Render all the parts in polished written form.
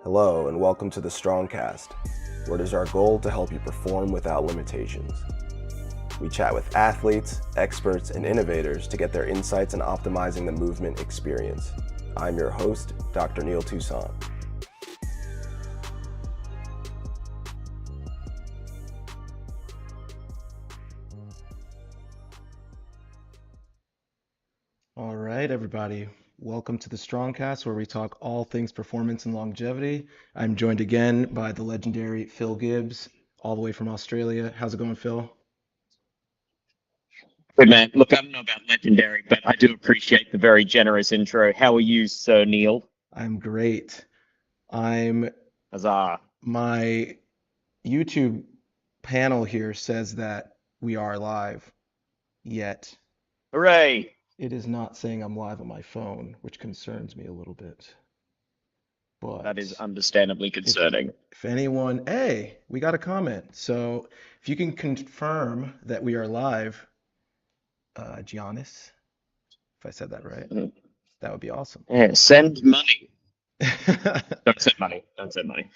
Hello and welcome to the StrongCast, where it is our goal to help you perform without limitations. We chat with athletes, experts, and innovators to get their insights in optimizing the movement experience. I'm your host, Dr. Neil Toussaint. All right, everybody. Welcome to the StrongCast, where we talk all things performance and longevity. I'm joined again by the legendary Phill Gibbs, all the way from Australia. How's it going, Phil? Good man. Look, I don't know about legendary, but I do appreciate the very generous intro. How are you, Sir Neil? I'm great. I'm Huzzah. My YouTube panel here says that we are live, yet Hooray. it is not saying I'm live on my phone, which concerns me a little bit. That is But understandably if concerning. if anyone, hey, we got a comment. So if you can confirm that we are live, Giannis, if I said that right, Mhm. that would be awesome. Yeah, send money. Don't send money. Don't send money.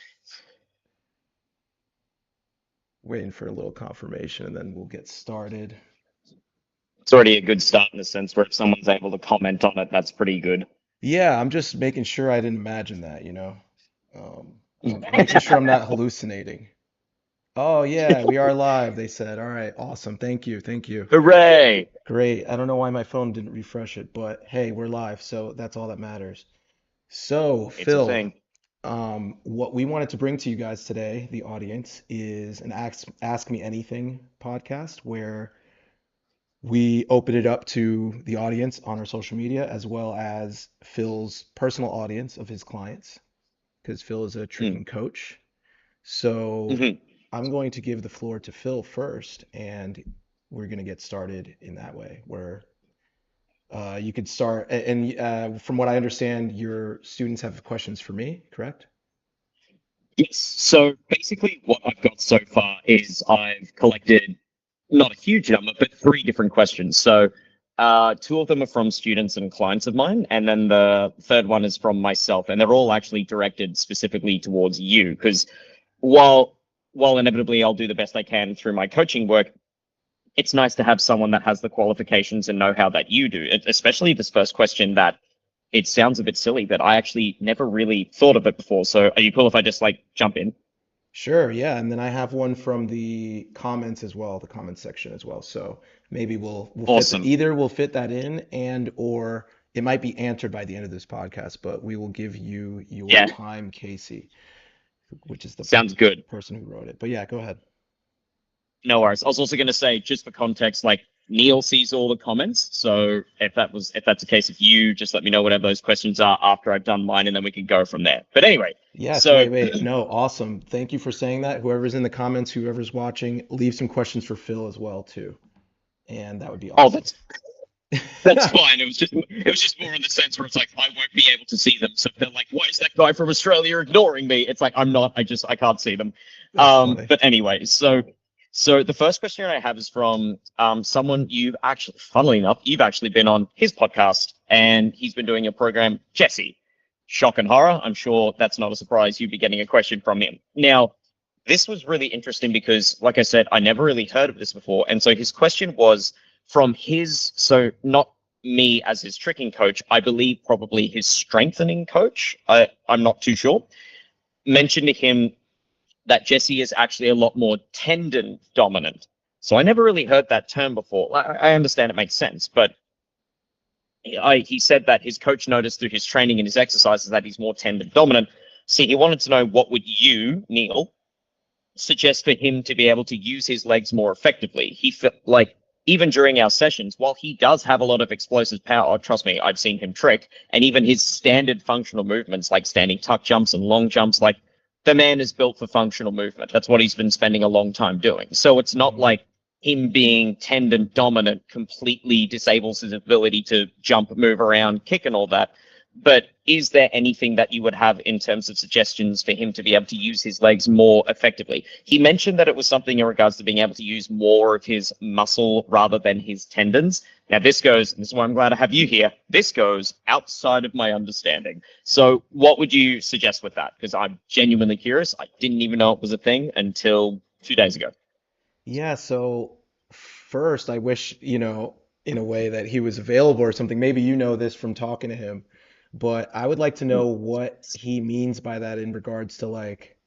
Waiting for a little confirmation and then we'll get started. It's already a good start in the sense where if someone's able to comment on it, that's pretty good. Yeah, I'm just making sure I didn't imagine that. I'm making sure I'm not hallucinating. Oh yeah, we are live, they said. All right, awesome. Thank you. Thank you. Hooray. Great. I don't know why my phone didn't refresh it, but hey, we're live, so that's all that matters. So, It's a Phil, thing. what we wanted to bring to you guys today, the audience, is an Ask Me Anything podcast where we open it up to the audience on our social media as well as Phil's personal audience of his clients, because Phil is a Mm. tricking coach. So Mhm. I'm going to give the floor to Phil first, and we're going to get started in that way, where you could start. And from what I understand, your students have questions for me, correct? Yes. So basically, what I've got so far is I've collected not a huge number, but three different questions. So two of them are from students and clients of mine, and then the third one is from myself, and they're all actually directed specifically towards you. Because while while inevitably I'll do the best I can through my coaching work, it's nice to have someone that has the qualifications and know-how that you do. Especially this first question that it sounds a bit silly, but I actually never really thought of it before. So are you cool if I just like jump in? Sure, yeah. And then I have one from the comments as well, the comments section as well. So maybe we'll fit Awesome. either we'll fit that in and or it might be answered by the end of this podcast, but we will give you your Yeah, time, Casey, which is the sounds good. person who wrote it. But yeah, go ahead. No worries. I was also going to say, just for context, like Neil sees all the comments. So if that's the case, if you just let me know whatever those questions are after I've done mine, and then we can go from there. But anyway, Yes, so wait. No, awesome. Thank you for saying that. Whoever's in the comments, whoever's watching, leave some questions for Phil as well too. And that would be oh, awesome. that's fine. It was just more in the sense where it's like I won't be able to see them. So if they're like, why is that guy from Australia ignoring me? It's like I'm not. I can't see them. That's funny. But anyway, so the first question I have is from someone you've actually, funnily enough, you've actually been on his podcast, and he's been doing a program, Jesse. Shock and horror. I'm sure that's not a surprise. You'd be getting a question from him. Now, this was really interesting because, like I said, I never really heard of this before. And so his question was from his, so not me as his tricking coach, I believe probably his strengthening coach. I'm not too sure. Mentioned to him that Jesse is actually a lot more tendon dominant. So I never really heard that term before. I understand it makes sense, but he said that his coach noticed through his training and his exercises that he's more tendon dominant. See, he wanted to know what would you, Neil, suggest for him to be able to use his legs more effectively. He felt like even during our sessions, while he does have a lot of explosive power, trust me, I've seen him trick, and even his standard functional movements like standing tuck jumps and long jumps, like the man is built for functional movement. That's what he's been spending a long time doing. So it's not Mhm. like him being tendon dominant completely disables his ability to jump, move around, kick, and all that. But is there anything that you would have in terms of suggestions for him to be able to use his legs more effectively? He mentioned that it was something in regards to being able to use more of his muscle rather than his tendons. Now, this is why I'm glad to have you here. This goes outside of my understanding. So what would you suggest with that? Because I'm genuinely curious. I didn't even know it was a thing until 2 days ago. Yeah, so first, I wish, in a way that he was available or something. Maybe you know this from talking to him, but I would like to know what he means by that in regards to like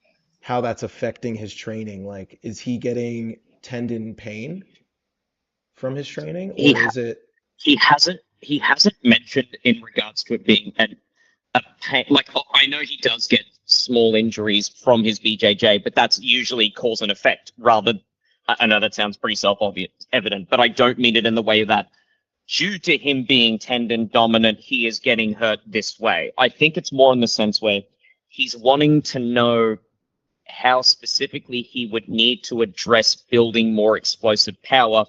how that's affecting his training. Like, is he getting tendon pain from his training, He or is it? he hasn't mentioned in regards to it being a pain. Like, I know he does get small injuries from his BJJ, but that's usually cause and effect rather. I know that sounds pretty self-evident, but I don't mean it in the way that due to him being tendon dominant, he is getting hurt this way. I think it's more in the sense where he's wanting to know how specifically he would need to address building more explosive power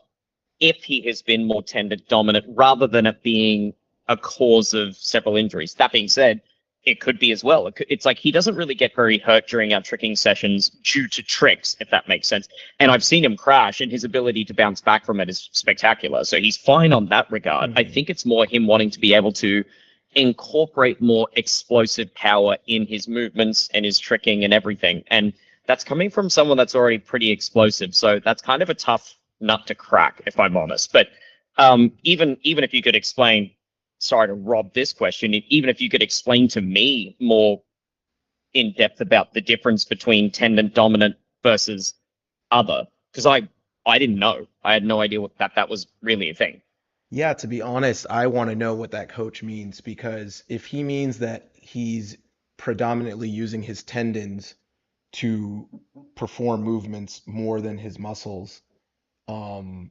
if he has been more tendon dominant rather than it being a cause of several injuries. That being said, it could be as well. It's like he doesn't really get very hurt during our tricking sessions due to tricks, if that makes sense. And I've seen him crash, and his ability to bounce back from it is spectacular. So he's fine on that regard. I think it's more him wanting to be able to incorporate more explosive power in his movements and his tricking and everything. And that's coming from someone that's already pretty explosive. So that's kind of a tough nut to crack, if I'm honest. But even if you could explain, sorry to rob this question, even if you could explain to me more in depth about the difference between tendon dominant versus other, because I didn't know. I had no idea that was really a thing. Yeah, to be honest, I want to know what that coach means because if he means that he's predominantly using his tendons to perform movements more than his muscles, um,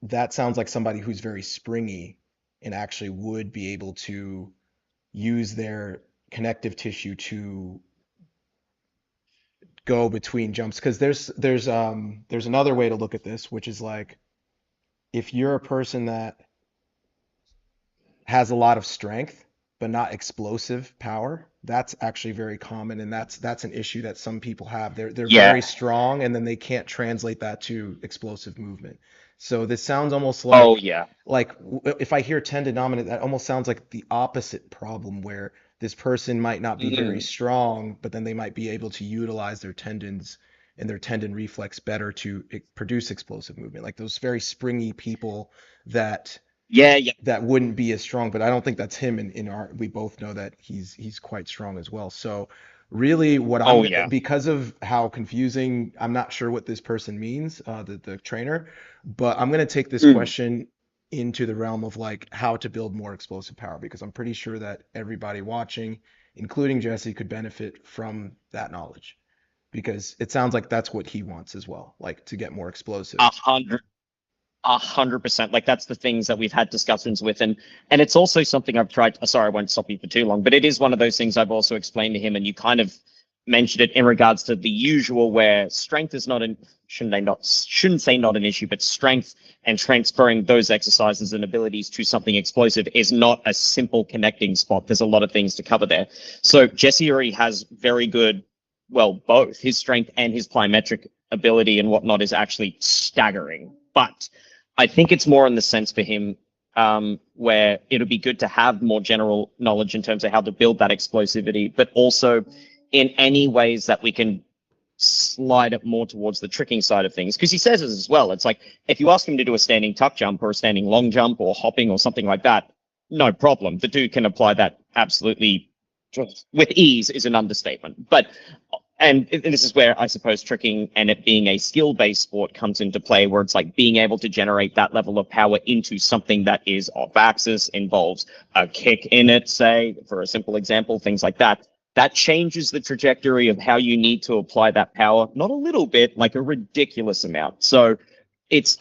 that sounds like somebody who's very springy and actually would be able to use their connective tissue to go between jumps. Because there's another way to look at this, which is like if you're a person that has a lot of strength but not explosive power, that's actually very common, and that's an issue that some people have. They're Yeah. very strong and then they can't translate that to explosive movement. So this sounds almost Oh, like yeah. if I hear tendon dominant, that almost sounds like the opposite problem where this person might not be very Mhm. strong, but then they might be able to utilize their tendons and their tendon reflex better to produce explosive movement. Like those very springy people that Yeah, yeah. that wouldn't be as strong, but I don't think that's him. We both know that he's quite strong as well. So really, Oh, yeah. because of how confusing, I'm not sure what this person means, the trainer, but I'm gonna take this Mm. question into the realm of like how to build more explosive power because I'm pretty sure that everybody watching, including Jesse, could benefit from that knowledge because it sounds like that's what he wants as well, like to get more explosive. 100%. Like that's the things that we've had discussions with, and it's also something I've tried. Sorry, I won't stop you for too long, but it is one of those things I've also explained to him, and you kind of mentioned it in regards to the usual where strength is not an shouldn't say not an issue, but strength and transferring those exercises and abilities to something explosive is not a simple connecting spot. There's a lot of things to cover there. So Jesse already has very good, well, both his strength and his plyometric ability and whatnot is actually staggering, but I think it's more in the sense for him where it'll be good to have more general knowledge in terms of how to build that explosivity, but also in any ways that we can slide it more towards the tricking side of things. Because he says it as well. It's like if you ask him to do a standing tuck jump or a standing long jump or hopping or something like that, no problem. The dude can apply that absolutely with ease is an understatement. But and this is where I suppose tricking and it being a skill-based sport comes into play, where it's like being able to generate that level of power into something that is off-axis, involves a kick in it, say, for a simple example, things like that. That changes the trajectory of how you need to apply that power, not a little bit, like a ridiculous amount. So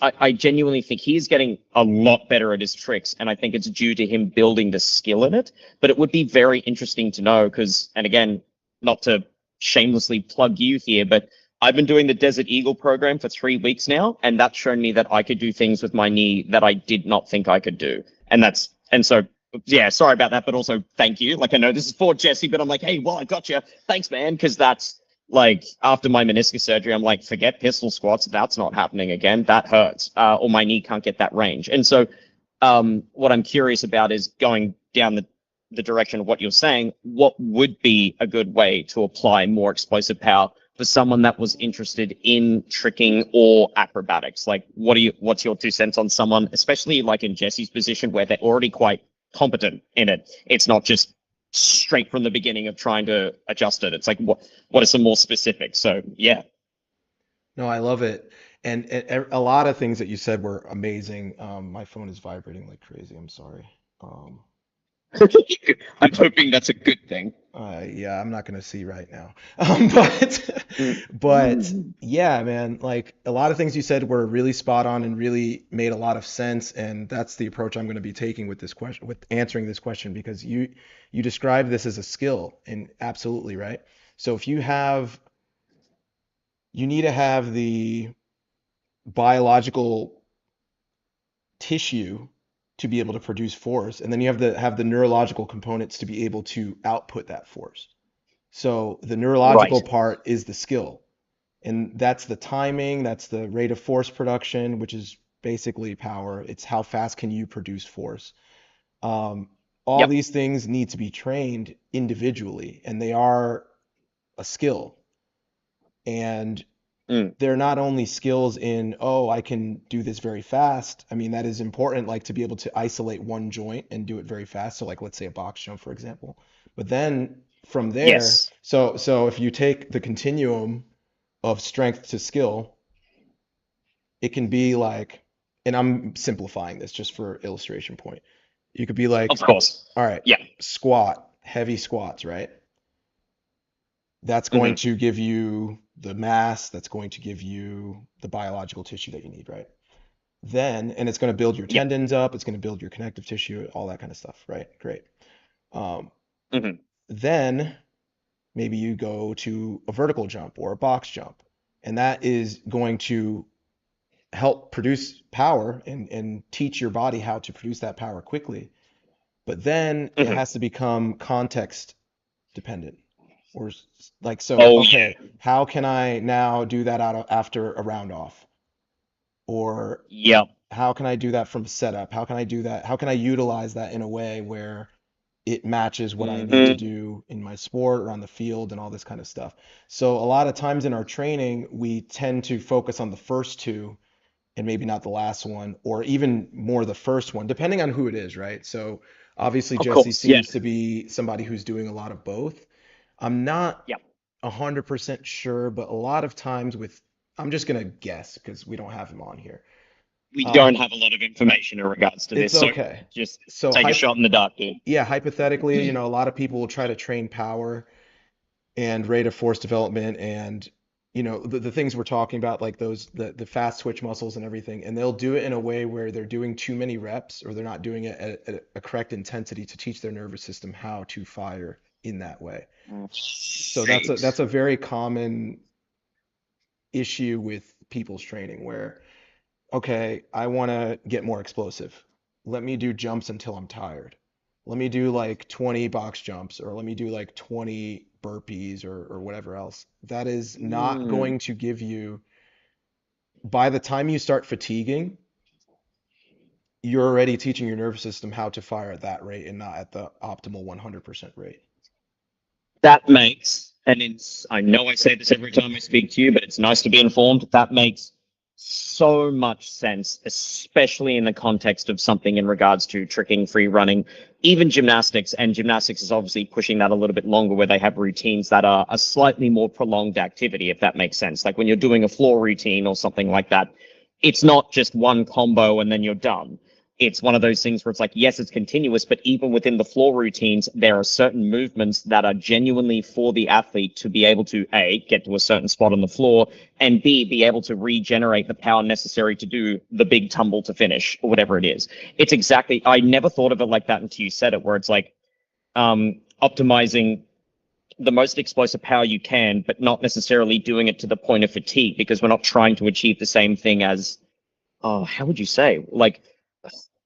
I genuinely think he's getting a lot better at his tricks, and I think it's due to him building the skill in it. But it would be very interesting to know because, and again, not to shamelessly plug you here, but I've been doing the Desert Eagle program for 3 weeks now, and that's shown me that I could do things with my knee that I did not think I could do. And so Yeah, sorry about that, but also thank you. Like, I know this is for Jesse, but I'm like, hey, well, I got you. Thanks, man. Because that's like after my meniscus surgery, I'm like, forget pistol squats. That's not happening again. That hurts. Or my knee can't get that range. And so, what I'm curious about is going down the direction of what you're saying. What would be a good way to apply more explosive power for someone that was interested in tricking or acrobatics? Like, what's your 2 cents on someone, especially like in Jesse's position where they're already quite competent in it? It's not just straight from the beginning of trying to adjust it. It's like, what are some more specifics? So yeah. No, I love it. And a lot of things that you said were amazing. My phone is vibrating like crazy. I'm sorry. Um, I'm hoping that's a good thing. yeah, I'm not gonna see right now. But but yeah, man, like a lot of things you said were really spot on and really made a lot of sense. And that's the approach I'm gonna be taking with this question, with answering this question, because you described this as a skill, and absolutely right. So if you need to have the biological tissue to be able to produce force, and then you have the neurological components to be able to output that force. So the Right. neurological part is the skill, and that's the timing, that's the rate of force production, which is basically power. It's how fast can you produce force. Um, all Yep. these things need to be trained individually, and they are a skill. And Mm. they're not only skills in, oh, I can do this very fast. I mean, that is important, like to be able to isolate one joint and do it very fast. So, like, let's say a box jump, for example. But then from there, Yes. so if you take the continuum of strength to skill, it can be like, and I'm simplifying this just for illustration point. You could be Of like, course. all right, Yeah. squat, heavy squats, right? That's going Hmm. to give you the mass, that's going to give you the biological tissue that you need, right? Then, and it's going to build your Yeah. tendons up, it's going to build your connective tissue, all that kind of stuff, right? Great. Um, Hmm. then maybe you go to a vertical jump or a box jump, and that is going to help produce power and teach your body how to produce that power quickly. But then it Hmm. has to become context dependent. Or like, so, Oh yeah. okay, how can I now do that after a round off? Or Yep. how can I do that from setup? How can I do that? How can I utilize that in a way where it matches what I need to Hmm. do in my sport or on the field and all this kind of stuff? So a lot of times in our training, we tend to focus on the first two and maybe not the last one, or even more the first one, depending on who it is, right? So obviously Of Jesse course. Yeah. seems to be somebody who's doing a lot of both. I'm not Yep. 100% sure, but a lot of times with, I'm just gonna guess because we don't have him on here. We Um, don't have a lot of information in regards to it's this, so okay. just So take a shot in the dark, dude. yeah, hypothetically, a lot of people will try to train power and rate of force development and the things we're talking about, like the fast twitch muscles and everything, and they'll do it in a way where they're doing too many reps or they're not doing it at a correct intensity to teach their nervous system how to fire in that way. Oh, So that's shit. a very common issue with people's training where, okay, I want to get more explosive. Let me do jumps until I'm tired. Let me do like 20 box jumps, or let me do like 20 burpees, or whatever else. That is not Mm. going to give you, by the time you start fatiguing, you're already teaching your nervous system how to fire at that rate and not at the optimal 100% rate. That makes, and it's, I know I say this every time I speak to you, but it's nice to be informed. That makes so much sense, especially in the context of something in regards to tricking, free running, even gymnastics. And gymnastics is obviously pushing that a little bit longer, where they have routines that are a slightly more prolonged activity, if that makes sense. Like when you're doing a floor routine or something like that, it's not just one combo and then you're done. It's one of those things where it's like, yes, it's continuous, but even within the floor routines, there are certain movements that are genuinely for the athlete to be able to A, get to a certain spot on the floor, and B, be able to regenerate the power necessary to do the big tumble to finish or whatever it is. It's exactly, I never thought of it like that until you said it, where it's like optimizing the most explosive power you can, but not necessarily doing it to the point of fatigue, because we're not trying to achieve the same thing as, oh, how would you say? Like,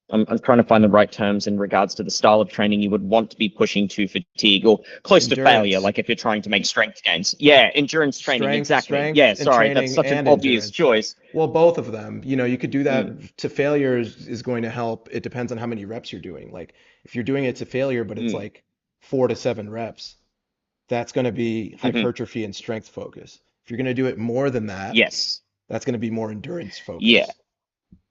I'm trying to find the right terms in regards to the style of training you would want to be pushing to fatigue or close to failure, Endurance. like if you're trying to make strength gains. Yeah, endurance training, exactly. Strength Yeah, and sorry, that's training such an and obvious endurance. choice. Well, both of them. You could do Mm, that to failure is going to help. It depends on how many reps you're doing. Like if you're doing it to failure, but it's mm, like 4 to 7 reps, that's going to be hmm. hypertrophy and strength focus. If you're going to do it more than that, Yes. that's going to be more endurance Yeah. focus.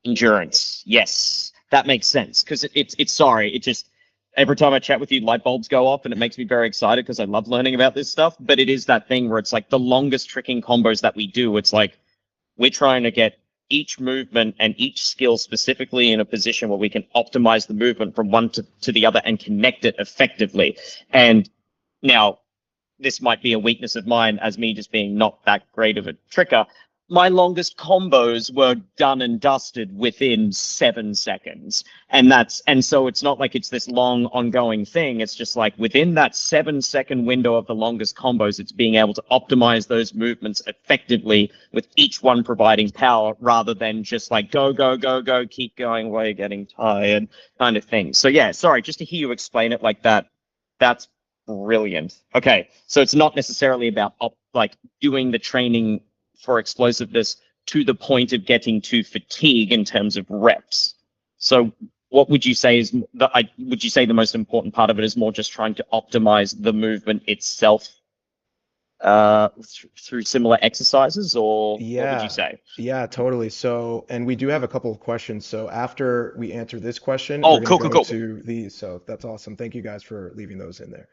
Endurance. Yes, that makes sense because it's sorry. It just every time I chat with you, light bulbs go off, and it makes me very excited because I love learning about this stuff. But it is that thing where it's like the longest tricking combos that we do. It's like we're trying to get each movement and each skill specifically in a position where we can optimize the movement from one to the other and connect it effectively. And now this might be a weakness of mine as me just being not that great of a tricker. My longest combos were done and dusted within 7 seconds. And so it's not like it's this long ongoing thing. It's just like within that 7 second window of the longest combos, it's being able to optimize those movements effectively with each one providing power rather than just like go, go, go, go, keep going while you're getting tired kind of thing. So yeah, sorry, just to hear you explain it like that, that's brilliant. Okay, so it's not necessarily about like doing the training for explosiveness to the point of getting to fatigue in terms of reps. So what would you say is would you say the most important part of it is more just trying to optimize the movement itself through similar exercises, or what would you Yeah, say? yeah, totally. So, and we do have a couple of questions. So after we answer this question, we're Oh, going to cool, cool, go cool. to these. So that's awesome. Thank you guys for leaving those in there.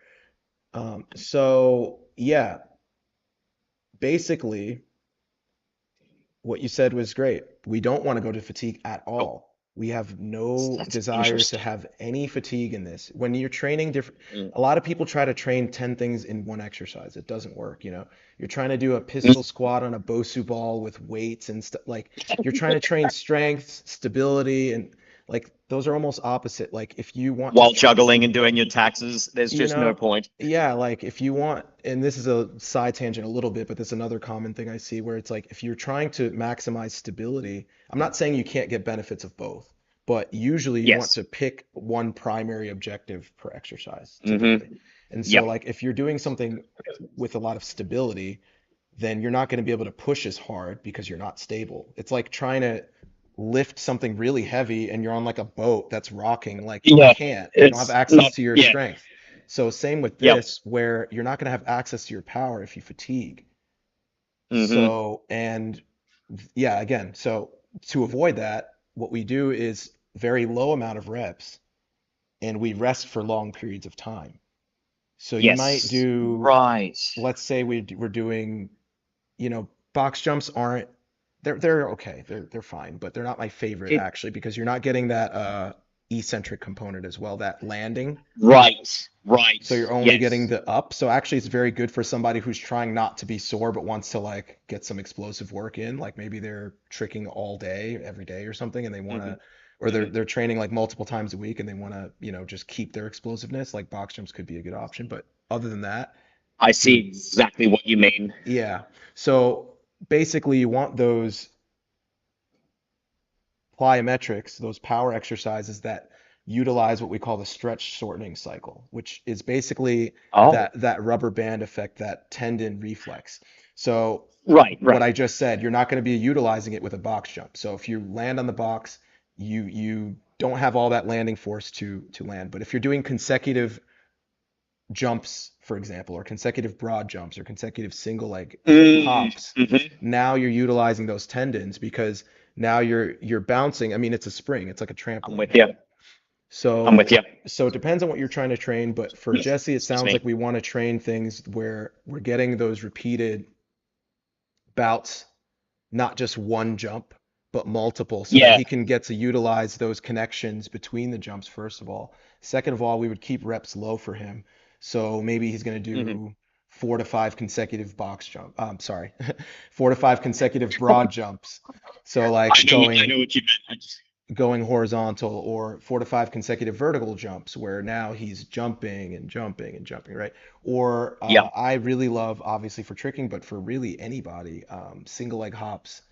So yeah, basically what you said was great. We don't want to go to fatigue at Cool. all. We have no That's desire to interesting. have any fatigue in this. When you're training different, Mm. a lot of people try to train 10 things in one exercise. It doesn't work. You're trying to do a Mm. pistol squat on a Bosu ball with weights and stuff. Like you're trying to train strength, stability, and like those are almost opposite. Like if you want to While juggling and doing your taxes, there's you just no know, point. yeah, like if you want, and this is a side tangent a little bit, but there's another common thing I see where it's like if you're trying to maximize stability, I'm not saying you can't get benefits of both, but usually you want Yes. to pick one primary objective per exercise typically. Mm-hmm. And so, Yep. like, if you're doing something with a lot of stability, then you're not going to be able to push as hard because you're not stable. It's like trying to lift something really heavy and you're on like a boat that's rocking. Like you Yeah. can't, you don't have It's access not. to your Yeah. strength. So same with Yep. this, where you're not going to have access to your power if you fatigue. Mm-hmm. So, and yeah, again, so to avoid that, what we do is very low amount of reps and we rest for long periods of time. So you might Yes. do, Right. let's say we're doing, box jumps aren't they're okay. They're fine, but they're not my favorite It. actually because you're not getting that eccentric component as well, that landing. Right. Right. So you're only getting Yes. the up. So actually it's very good for somebody who's trying not to be sore but wants to like get some explosive work in. Like maybe they're tricking all day, every day or something and they want Mm-hmm. to or they're Mm-hmm. they're training like multiple times a week and they want to, just keep their explosiveness. Like box jumps could be a good option, but other than that, I see you exactly what you mean. yeah. So basically you want those plyometrics, those power exercises that utilize what we call the stretch shortening cycle, which is basically Oh. that rubber band effect, that tendon reflex. So Right. what Right. I just said, you're not going to be utilizing it with a box jump. So if you land on the box, you don't have all that landing force to land. But if you're doing consecutive jumps, for example, or consecutive broad jumps or consecutive single leg hops, Mm-hmm. now you're utilizing those tendons because now you're bouncing. I mean, it's a spring, it's like a I'm trampoline. with you. I'm with So you. so it depends on what you're trying to train, but for Jesse, it Excuse sounds like me. we want to train things where we're getting those repeated bouts, not just one jump, but multiple, so that Yeah. he can get to utilize those connections between the jumps, first of all. Second of all, we would keep reps low for him. So maybe he's going to Mm-hmm. do 4 to 5 consecutive box jump. Sorry, 4 to 5 consecutive broad jumps. So like I know what you meant. going horizontal, or 4 to 5 consecutive vertical jumps where now he's jumping and jumping and jumping, right? Or Yeah. I really love, obviously for tricking, but for really anybody, single leg hops,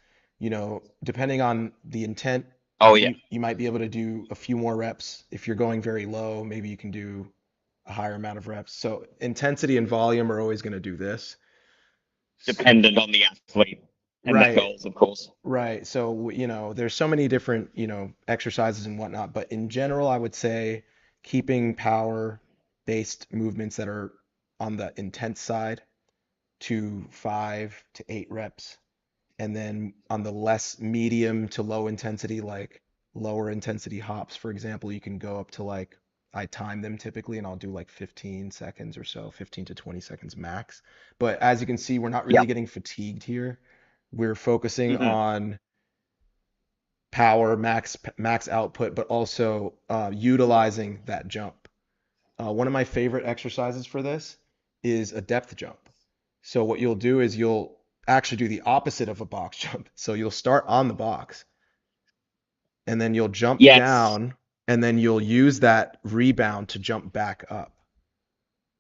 depending on the intent. Oh yeah. You might be able to do a few more reps. If you're going very low, maybe you can do a higher amount of reps. So intensity and volume are always going to do this. Dependent on the athlete and their Right, goals, of course. right. So, there's so many different, exercises and whatnot, but in general, I would say keeping power-based movements that are on the intense side to 5 to 8 reps. And then on the less medium to low intensity, like lower intensity hops, for example, you can go up to like, I time them typically and I'll do like 15 seconds or so, 15 to 20 seconds max. But as you can see, we're not Yeah. really getting fatigued here. We're focusing Hmm. on power, max output, but also utilizing that jump. One of my favorite exercises for this is a depth jump. So what you'll do is you'll actually do the opposite of a box jump. So you'll start on the box and then you'll jump Yes. down and then you'll use that rebound to jump back up.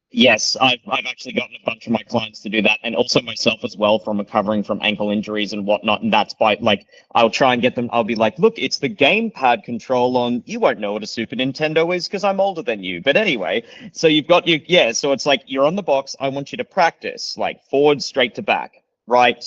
Yes, I've actually gotten a bunch of my clients to do that, and also myself as well from recovering from ankle injuries and whatnot. And that's by like I'll try and get them. I'll be like, look, it's the gamepad control on. You won't know what a Super Nintendo is because I'm older than you. But anyway, so you've got you. Yeah, so it's like you're on the box. I want you to practice like forward, straight to back, right,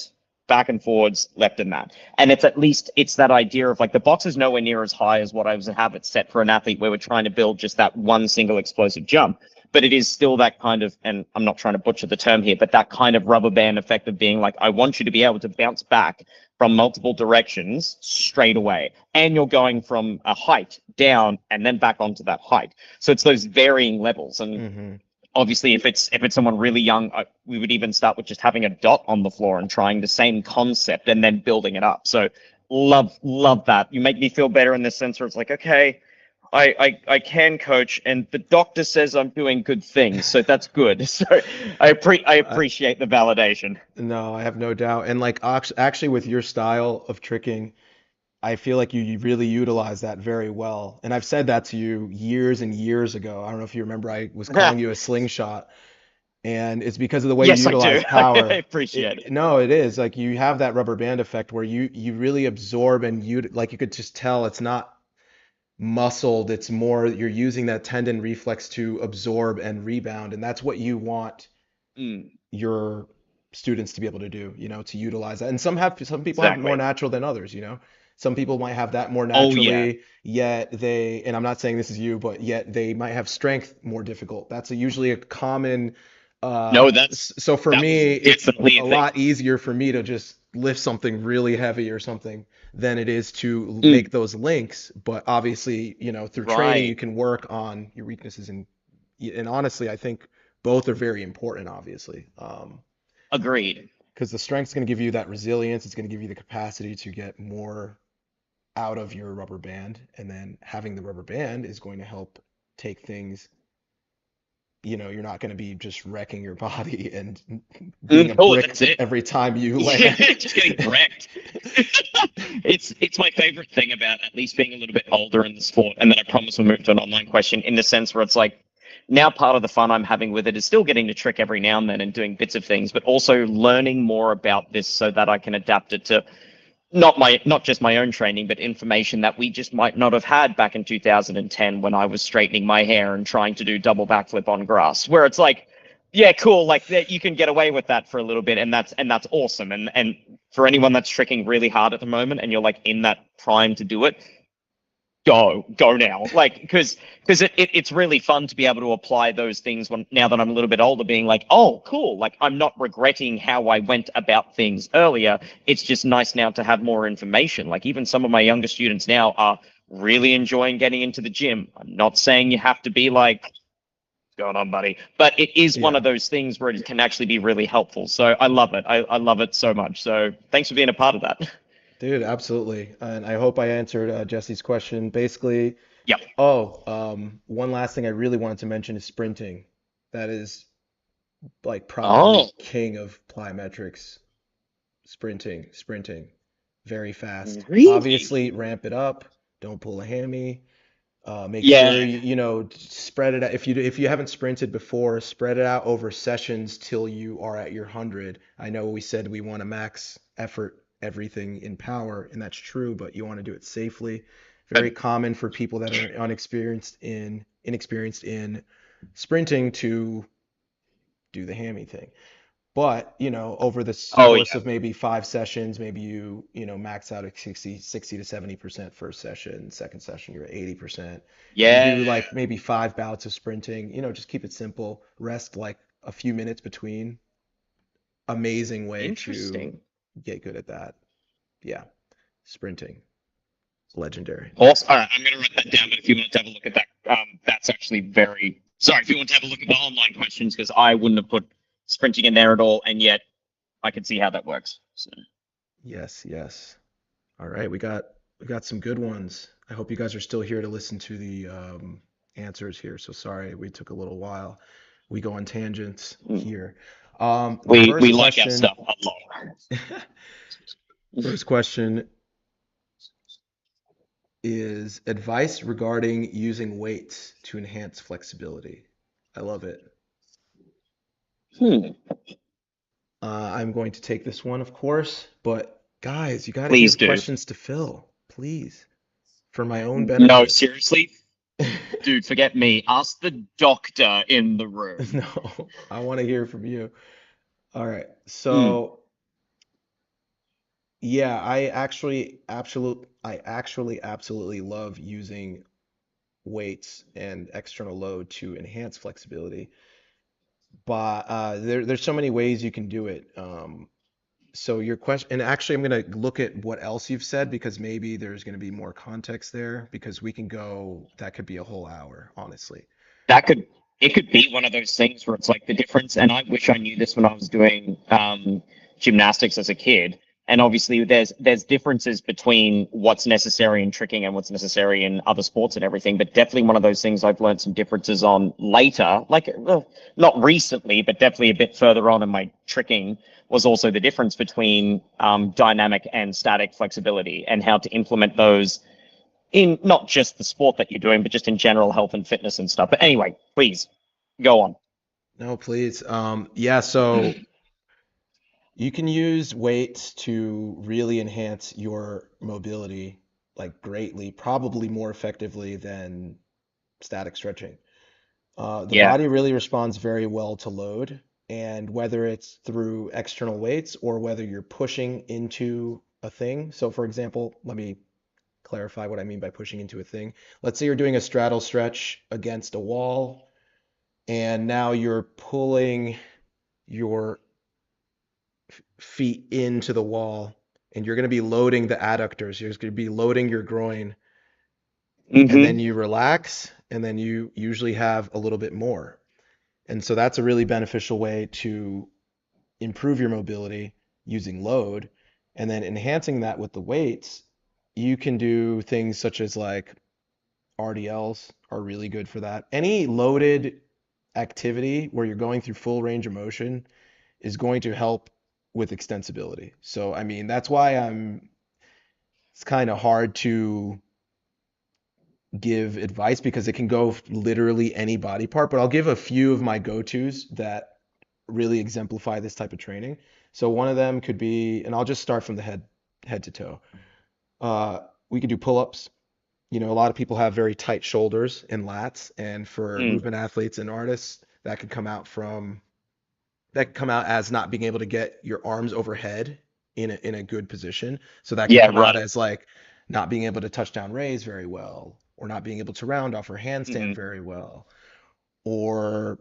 back and forwards, left and that. And it's at least it's that idea of like the box is nowhere near as high as what I was have it set for an athlete where we're trying to build just that one single explosive jump, but it is still that kind of, and I'm not trying to butcher the term here, but that kind of rubber band effect of being like, I want you to be able to bounce back from multiple directions straight away. And you're going from a height down and then back onto that height. So it's those varying levels. And Hmm. obviously, if it's someone really young, we would even start with just having a dot on the floor and trying the same concept and then building it up. So love that. You make me feel better in the sense where it's like, okay, I can coach, and the doctor says I'm doing good things, so that's good. So I I, appreciate the validation. no, I have no doubt. And like actually with your style of tricking, I feel like you really utilize that very well. And I've said that to you years and years ago. I don't know if you remember, I was calling you a slingshot. And it's because of the way you Yes, I do. utilize I power. appreciate it. No, it is like you have that rubber band effect where you really absorb and you like you could just tell it's not muscled, it's more you're using that tendon reflex to absorb and rebound, and that's what you want Mm, your students to be able to do, to utilize that. And some people have it more exactly. natural than others. Some people might have that more Oh yeah. naturally, yet and I'm not saying this is you, but yet they might have strength more difficult. That's usually a common No, that's so for that was me, it's definitely a a thing. lot easier for me to just lift something really heavy or something than it is to make Mm, those links. But obviously, through training, you right. can work on your weaknesses and honestly, I think both are very important, obviously. Agreed. Because the strength's going to give you that resilience, it's going to give you the capacity to get more out of your rubber band, and then having the rubber band is going to help take things. You're not going to be just wrecking your body and being a Oh, brick that's it. every time you Yeah, land. just getting wrecked. It's my favorite thing about at least being a little bit older in the sport, and then I promise we'll move to an online question in the sense where it's like now part of the fun I'm having with it is still getting to trick every now and then and doing bits of things, but also learning more about this so that I can adapt it to not just my own training, but information that we just might not have had back in 2010 when I was straightening my hair and trying to do double backflip on grass, where it's like, yeah, cool, like that you can get away with that for a little bit, and that's awesome. And for anyone that's tricking really hard at the moment, and you're like in that prime to do it, go now, like because it's really fun to be able to apply those things when now that I'm a little bit older, being like, oh cool, like I'm not regretting how I went about things earlier. It's just nice now to have more information. Like even some of my younger students now are really enjoying getting into the gym. I'm not saying you have to be like, what's going on buddy, but it is one of Yeah, those things where it can actually be really helpful. So I love it. I love it so much, so thanks for being a part of that. dude, absolutely. And I hope I answered Jesse's question. Basically, Yep. one last thing I really wanted to mention is sprinting. That is like Oh, probably king of plyometrics. Sprinting, very fast. really? Obviously, ramp it up. Don't pull a hammy. Make Yeah. sure spread it out. If you haven't sprinted before, spread it out over sessions till you are at your 100. I know we said we want a max effort everything in power, and that's true, but you want to do it safely. Very common for people that are inexperienced in sprinting to do the hammy thing. But, over the Oh course yeah. of maybe 5 sessions, maybe max out at 60 to 70% first session, second session, you're at 80%. And you Yeah. do like maybe 5 bouts of sprinting, just keep it simple, rest like a few minutes between. Amazing way to Interesting. get good at that. Yeah. Sprinting. Legendary. Awesome. All right, I'm going to write that down. But if you want to have a look at that, that's actually very. Sorry, if you want to have a look at the online questions, because I wouldn't have put sprinting in there at all, and yet I can see how that works. So. Yes, yes. All right, we got some good ones. I hope you guys are still here to listen to the answers here. So sorry, we took a little while. We go on tangents here. The We first like our question, stuff a lot. first question is advice regarding using weights to enhance flexibility. I love it. I'm going to take this one, of course, but guys, you got to Please give do. questions to Phill, please, for my own No, benefit. seriously, dude, forget me. Ask the doctor in the room. No, I want to hear from you. All right. So, yeah, I actually absolutely love using weights and external load to enhance flexibility. But there's so many ways you can do it. So your question, and actually, I'm going to look at what else you've said because maybe there's going to be more context there because that could be a whole hour, honestly. It could be one of those things where it's like the difference, and I wish I knew this when I was doing gymnastics as a kid. And obviously, there's differences between what's necessary in tricking and what's necessary in other sports and everything. But definitely one of those things I've learned some differences on later, like not recently, but definitely a bit further on in my tricking was also the difference between dynamic and static flexibility and how to implement those in not just the sport that you're doing, but just in general health and fitness and stuff. But anyway, please go on. No, please. Yeah, so you can use weights to really enhance your mobility, like greatly, probably more effectively than static stretching. The Yeah. body really responds very well to load, and whether it's through external weights or whether you're pushing into a thing. So, for example, let me clarify what I mean by pushing into a thing. Let's say you're doing a straddle stretch against a wall, and now you're pulling your feet into the wall, and you're going to be loading the adductors. You're going to be loading your groin, and then you relax, and then you usually have a little bit more. And so that's a really beneficial way to improve your mobility using load. And then enhancing that with the weights, you can do things such as like RDLs are really good for that. Any loaded activity where you're going through full range of motion is going to help with extensibility. So, I mean, that's why it's kind of hard to give advice because it can go literally any body part, but I'll give a few of my go-tos that really exemplify this type of training. So one of them could be, and I'll just start from the head to toe. We could do pull-ups. A lot of people have very tight shoulders and lats, and for movement athletes and artists, that could come out as not being able to get your arms overhead in a good position. So that can come out as like not being able to touch down raise very well, or not being able to round off or handstand very well, or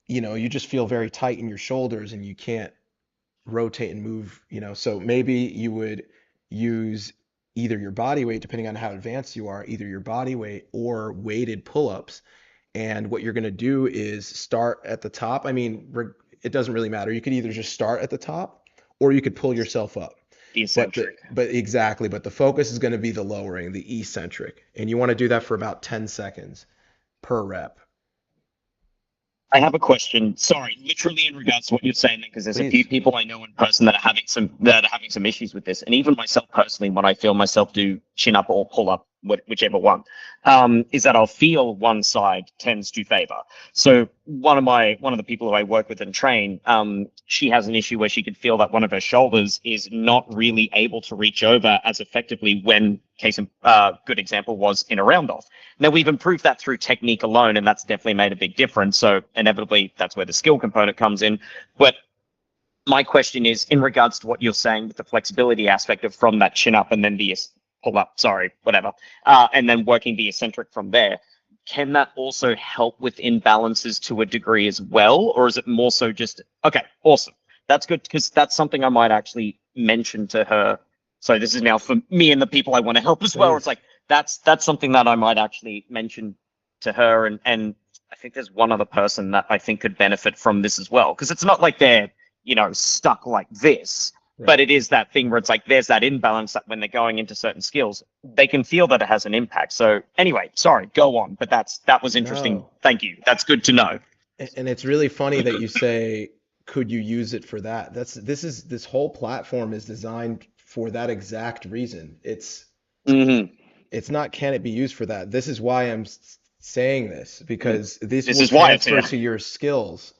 you just feel very tight in your shoulders and you can't rotate and move. So maybe you would use either your body weight, depending on how advanced you are, either your body weight or weighted pull-ups. And what you're going to do is start at the top. I mean, it doesn't really matter. You could either just start at the top or you could pull yourself up. Eccentric. But exactly. But the focus is going to be the lowering, the eccentric. And you want to do that for about 10 seconds per rep. I have a question. Sorry, literally in regards to what you're saying, because there's a few people I know in person that are having some issues with this, and even myself personally, when I feel myself do chin up or pull up whichever one, is that I'll feel one side tends to favor. So one of the people who I work with and train, she has an issue where she could feel that one of her shoulders is not really able to reach over as effectively when good example was in a round off. Now we've improved that through technique alone, and that's definitely made a big difference. So inevitably that's where the skill component comes in. But my question is in regards to what you're saying with the flexibility aspect of from that chin up and then the pull up, whatever, and then working the eccentric from there. Can that also help with imbalances to a degree as well? Or is it more so just, okay, awesome. That's good, because that's something I might actually mention to her. So this is now for me and the people I want to help as well. It's like, that's something that I might actually mention to her. And I think there's one other person that I think could benefit from this as well. Because it's not like they're, stuck like this. Right. But it is that thing where it's like there's that imbalance that when they're going into certain skills, they can feel that it has an impact. So anyway, sorry, go on. But that was interesting. No. Thank you. That's good to know. And it's really funny that you say, could you use it for that? This whole platform is designed for that exact reason. It's not, can it be used for that? This is why I'm saying this, because this will transfer to your skills.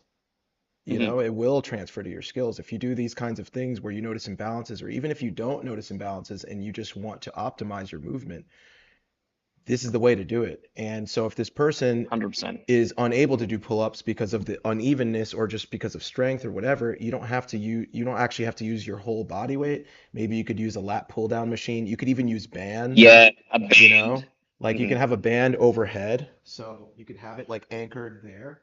It will transfer to your skills. If you do these kinds of things where you notice imbalances, or even if you don't notice imbalances and you just want to optimize your movement, this is the way to do it. And so if this person 100% is unable to do pull-ups because of the unevenness or just because of strength or whatever, you don't actually have to use your whole body weight. Maybe you could use a lat pull down machine. You could even use bands. Yeah, a band. You can have a band overhead. So you could have it like anchored there.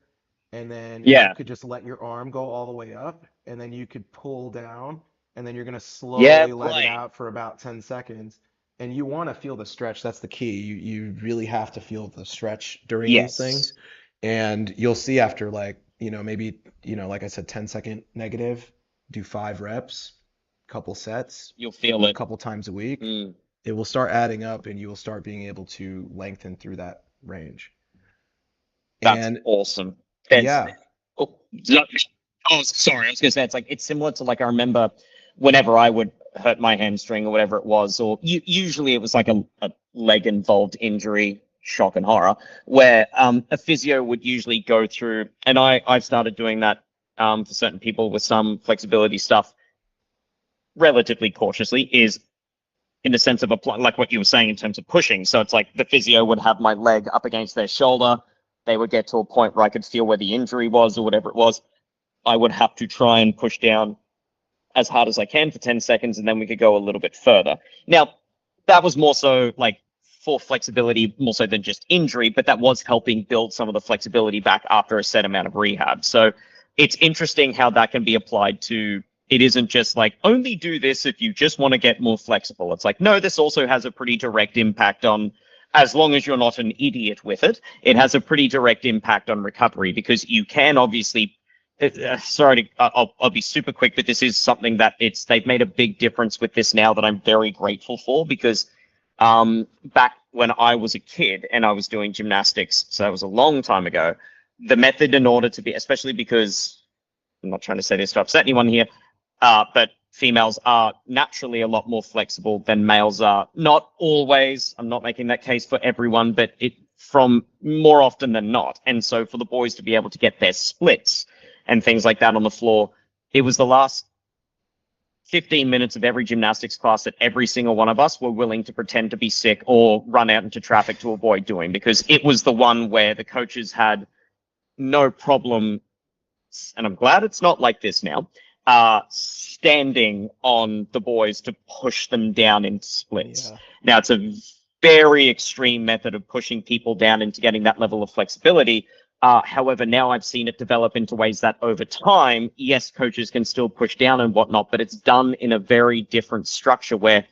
And then you could just let your arm go all the way up, and then you could pull down, and then you're going to slowly let it out for about 10 seconds. And you want to feel the stretch. That's the key. You really have to feel the stretch during these things. And you'll see after maybe, like I said, 10-second negative, do 5 reps, couple sets. You'll feel it a couple times a week. It will start adding up, and you will start being able to lengthen through that range. That's awesome. Yeah. Oh, sorry. I was going to say, it's similar to I remember whenever I would hurt my hamstring or whatever it was, or usually it was like a leg involved injury, shock and horror, where a physio would usually go through, and I've started doing that for certain people with some flexibility stuff relatively cautiously, is in the sense of like what you were saying in terms of pushing. So it's like the physio would have my leg up against their shoulder. They would get to a point where I could feel where the injury was or whatever it was. I would have to try and push down as hard as I can for 10 seconds, and then we could go a little bit further. Now, that was more so for flexibility, more so than just injury, but that was helping build some of the flexibility back after a set amount of rehab. So it's interesting how that can be applied to, it isn't just only do this if you just want to get more flexible. It's no, this also has a pretty direct impact on, as long as you're not an idiot with it, it has a pretty direct impact on recovery, because you can obviously, I'll be super quick, but this is something that they've made a big difference with this now that I'm very grateful for, because back when I was a kid and I was doing gymnastics, so that was a long time ago, the method in order to be, especially because, I'm not trying to say this to upset anyone here, but females are naturally a lot more flexible than males are. Not always. I'm not making that case for everyone, but from more often than not. And so for the boys to be able to get their splits and things like that on the floor, it was the last 15 minutes of every gymnastics class that every single one of us were willing to pretend to be sick or run out into traffic to avoid doing, because it was the one where the coaches had no problem, and I'm glad it's not like this now, standing on the boys to push them down into splits. Yeah. Now, it's a very extreme method of pushing people down into getting that level of flexibility. However, now I've seen it develop into ways that over time, yes, coaches can still push down and whatnot, but it's done in a very different structure where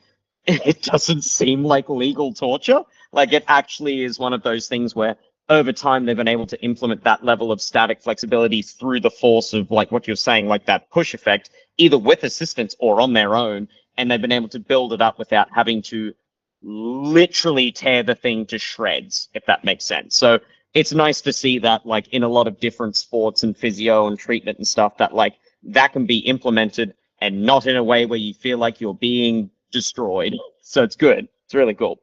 it doesn't seem like legal torture. It actually is one of those things where over time, they've been able to implement that level of static flexibility through the force of what you're saying, that push effect, either with assistance or on their own. And they've been able to build it up without having to literally tear the thing to shreds, if that makes sense. So it's nice to see that in a lot of different sports and physio and treatment and stuff, that that can be implemented and not in a way where you feel like you're being destroyed. So it's good. It's really cool.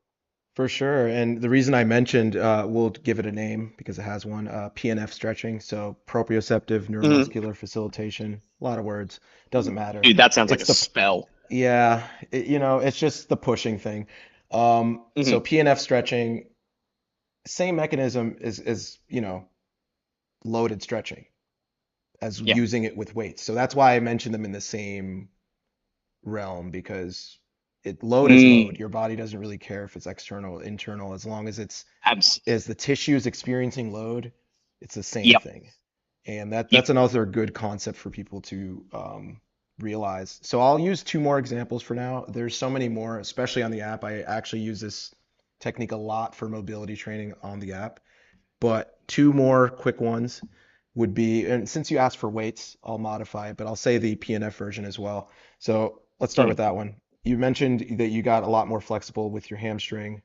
For sure. And the reason I mentioned, we'll give it a name because it has one, PNF stretching. So proprioceptive Mhm. neuromuscular facilitation. A lot of words. Doesn't matter. Dude, that sounds like It's a the, spell. yeah, it's just the pushing thing. So Hmm. PNF stretching, same mechanism as, loaded stretching, as Yeah. using it with weights. So that's why I mentioned them in the same realm because load is load. Mm, Your body doesn't really care if it's external or internal as long as it's abs. as the tissue is experiencing load, it's the same Yep. thing. And that's Yep. another good concept for people to realize. So I'll use two more examples for now. There's so many more, especially on the app. I actually use this technique a lot for mobility training on the app. But two more quick ones would be, and since you asked for weights, I'll modify it, but I'll say the PNF version as well. So let's start with Mm. that one. You mentioned that you got a lot more flexible with your hamstring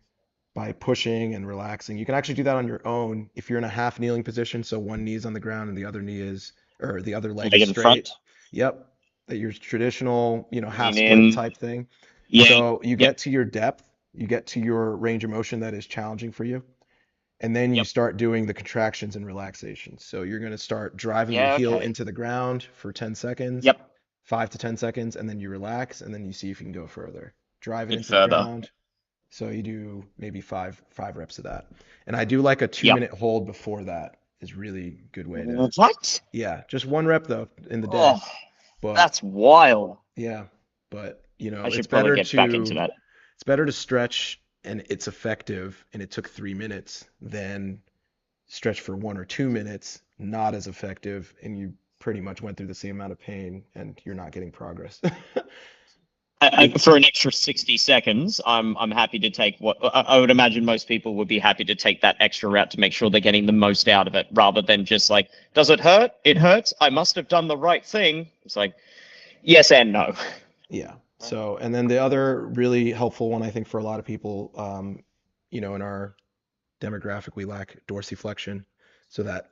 by pushing and relaxing. You can actually do that on your own if you're in a half kneeling position, so one knee is on the ground and the other knee is, or the other leg Leg is in front. straight. Yep, that your traditional, half Lean split in. type thing. Yeah. So you Yep. get to your depth, you get to your range of motion that is challenging for you, and then you Yep. start doing the contractions and relaxations. So you're going to start driving your Yeah. heel Okay. into the ground for 10 seconds, Yep. 5 to 10 seconds, and then you relax, and then you see if you can go further. Drive it Bit into the further. ground, so you do maybe five reps of that. And I do like a two Yep. minute hold before that is really good way to, What? yeah, just one rep though in the day. Oh, But that's wild. yeah, but I it's should probably better get back into to that. stretch and it's effective and it took 3 minutes than stretch for 1 or 2 minutes, not as effective, and you pretty much went through the same amount of pain and you're not getting progress. It, For an extra 60 seconds, I'm happy to take what I would imagine most people would be happy to take that extra route to make sure they're getting the most out of it, rather than just like, does it hurt? It hurts. I must have done the right thing. It's like, yes and no. yeah. So, and then the other really helpful one, I think, for a lot of people, in our demographic, we lack dorsiflexion. So that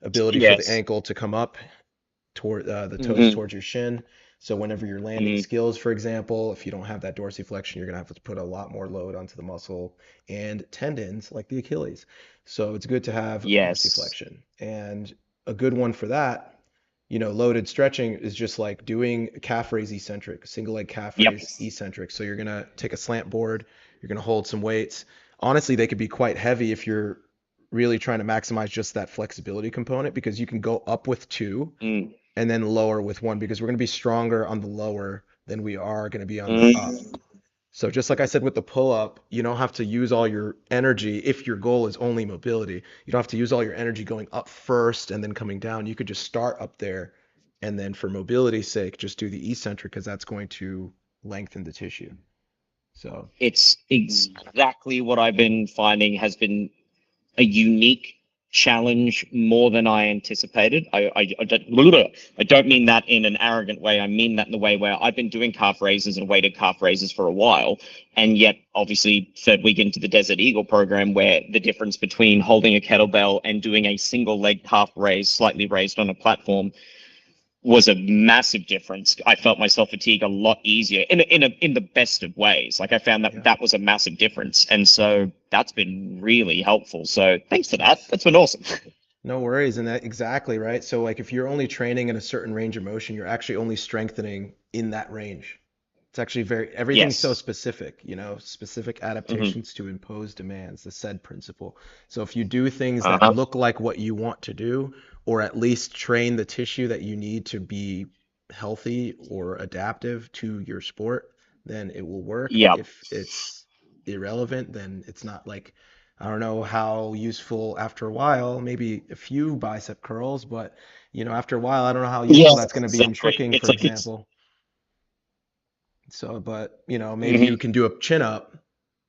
ability for the Yes. ankle to come up toward the toes Hmm. towards your shin. So whenever you're landing Hmm. skills, for example, if you don't have that dorsiflexion, you're gonna have to put a lot more load onto the muscle and tendons like the Achilles. So it's good to have Yes. dorsiflexion. And a good one for that, loaded stretching is just like doing calf raise eccentric, single leg calf Yep. raise eccentric. So you're gonna take a slant board, you're gonna hold some weights. Honestly, they could be quite heavy if you're really trying to maximize just that flexibility component because you can go up with two Mm. and then lower with one because we're going to be stronger on the lower than we are going to be on the up. Mm. So just like I said with the pull up, you don't have to use all your energy if your goal is only mobility. You don't have to use all your energy going up first and then coming down. You could just start up there and then for mobility's sake, just do the eccentric because that's going to lengthen the tissue. So, It's exactly what I've been finding has been a unique challenge more than I anticipated. I don't mean that in an arrogant way. I mean that in the way where I've been doing calf raises and weighted calf raises for a while. And yet, obviously, third week into the Desert Eagle program, where the difference between holding a kettlebell and doing a single leg calf raise, slightly raised on a platform, was a massive difference. I felt myself fatigue a lot easier in the best of ways. Like I found that yeah. that was a massive difference, and so that's been really helpful. So thanks for that. That's been awesome. No worries, and that exactly right. So like if you're only training in a certain range of motion, you're actually only strengthening in that range. It's actually everything's so Yes. specific, specific Hmm. adaptations to impose demands, the said principle. So if you do things that Uh-huh. look like what you want to do, or at least train the tissue that you need to be healthy or adaptive to your sport, then it will work. But Yeah. if it's irrelevant, then it's not like, I don't know how useful after a while, maybe a few bicep curls, but after a while, I don't know how useful Yes. that's going to be in Exactly. tricking, It's for like it's. example. So, but maybe you Mhm. can do a chin up,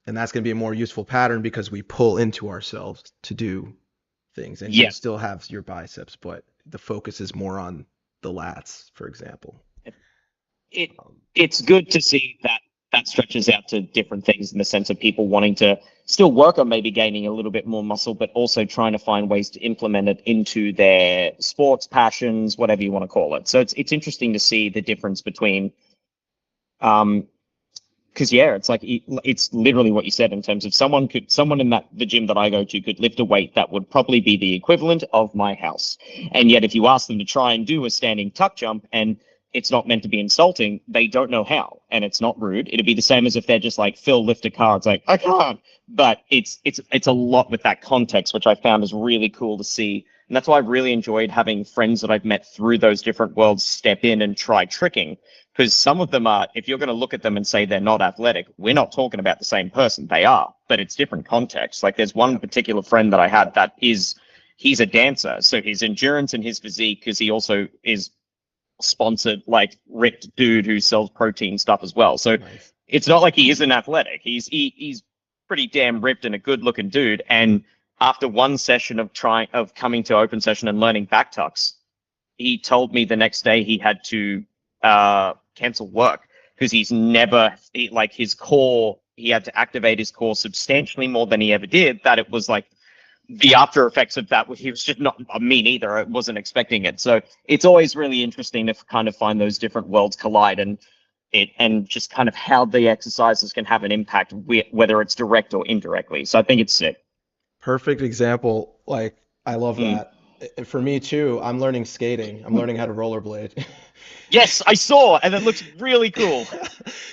and that's going to be a more useful pattern because we pull into ourselves to do things, and you'll Yeah. still have your biceps, but the focus is more on the lats, for example. it Um, it's good to see that that stretches out to different things in the sense of people wanting to still work on maybe gaining a little bit more muscle, but also trying to find ways to implement it into their sports passions, whatever you want to call it. So it's interesting to see the difference between um, Because yeah, it's like it's literally what you said in terms of someone in the gym that I go to could lift a weight that would probably be the equivalent of my house, and yet if you ask them to try and do a standing tuck jump, and it's not meant to be insulting, they don't know how, and it's not rude. It'd be the same as if they're just like, Phil, lift a car. It's like, I can't. But it's a lot with that context, which I found is really cool to see, and that's why I've really enjoyed having friends that I've met through those different worlds step in and try tricking. Because some of them are, if you're going to look at them and say they're not athletic, we're not talking about the same person. They are, but it's different context. Like there's one particular friend that I had that he's a dancer. So his endurance and his physique, because he also is sponsored, like ripped dude who sells protein stuff as well. So Nice. it's not like he isn't athletic. He's pretty damn ripped and a good looking dude. And after one session of coming to open session and learning back tucks, he told me the next day he had to cancel work because his core, he had to activate his core substantially more than he ever did. That it was like the after effects of that, he was just not, me neither. I wasn't expecting it. So it's always really interesting to kind of find those different worlds collide and just kind of how the exercises can have an impact, whether it's direct or indirectly. So I think it's sick. Perfect example. Like, I love that. For me too, I'm learning skating. I'm learning how to rollerblade. Yes, I saw, and it looks really cool.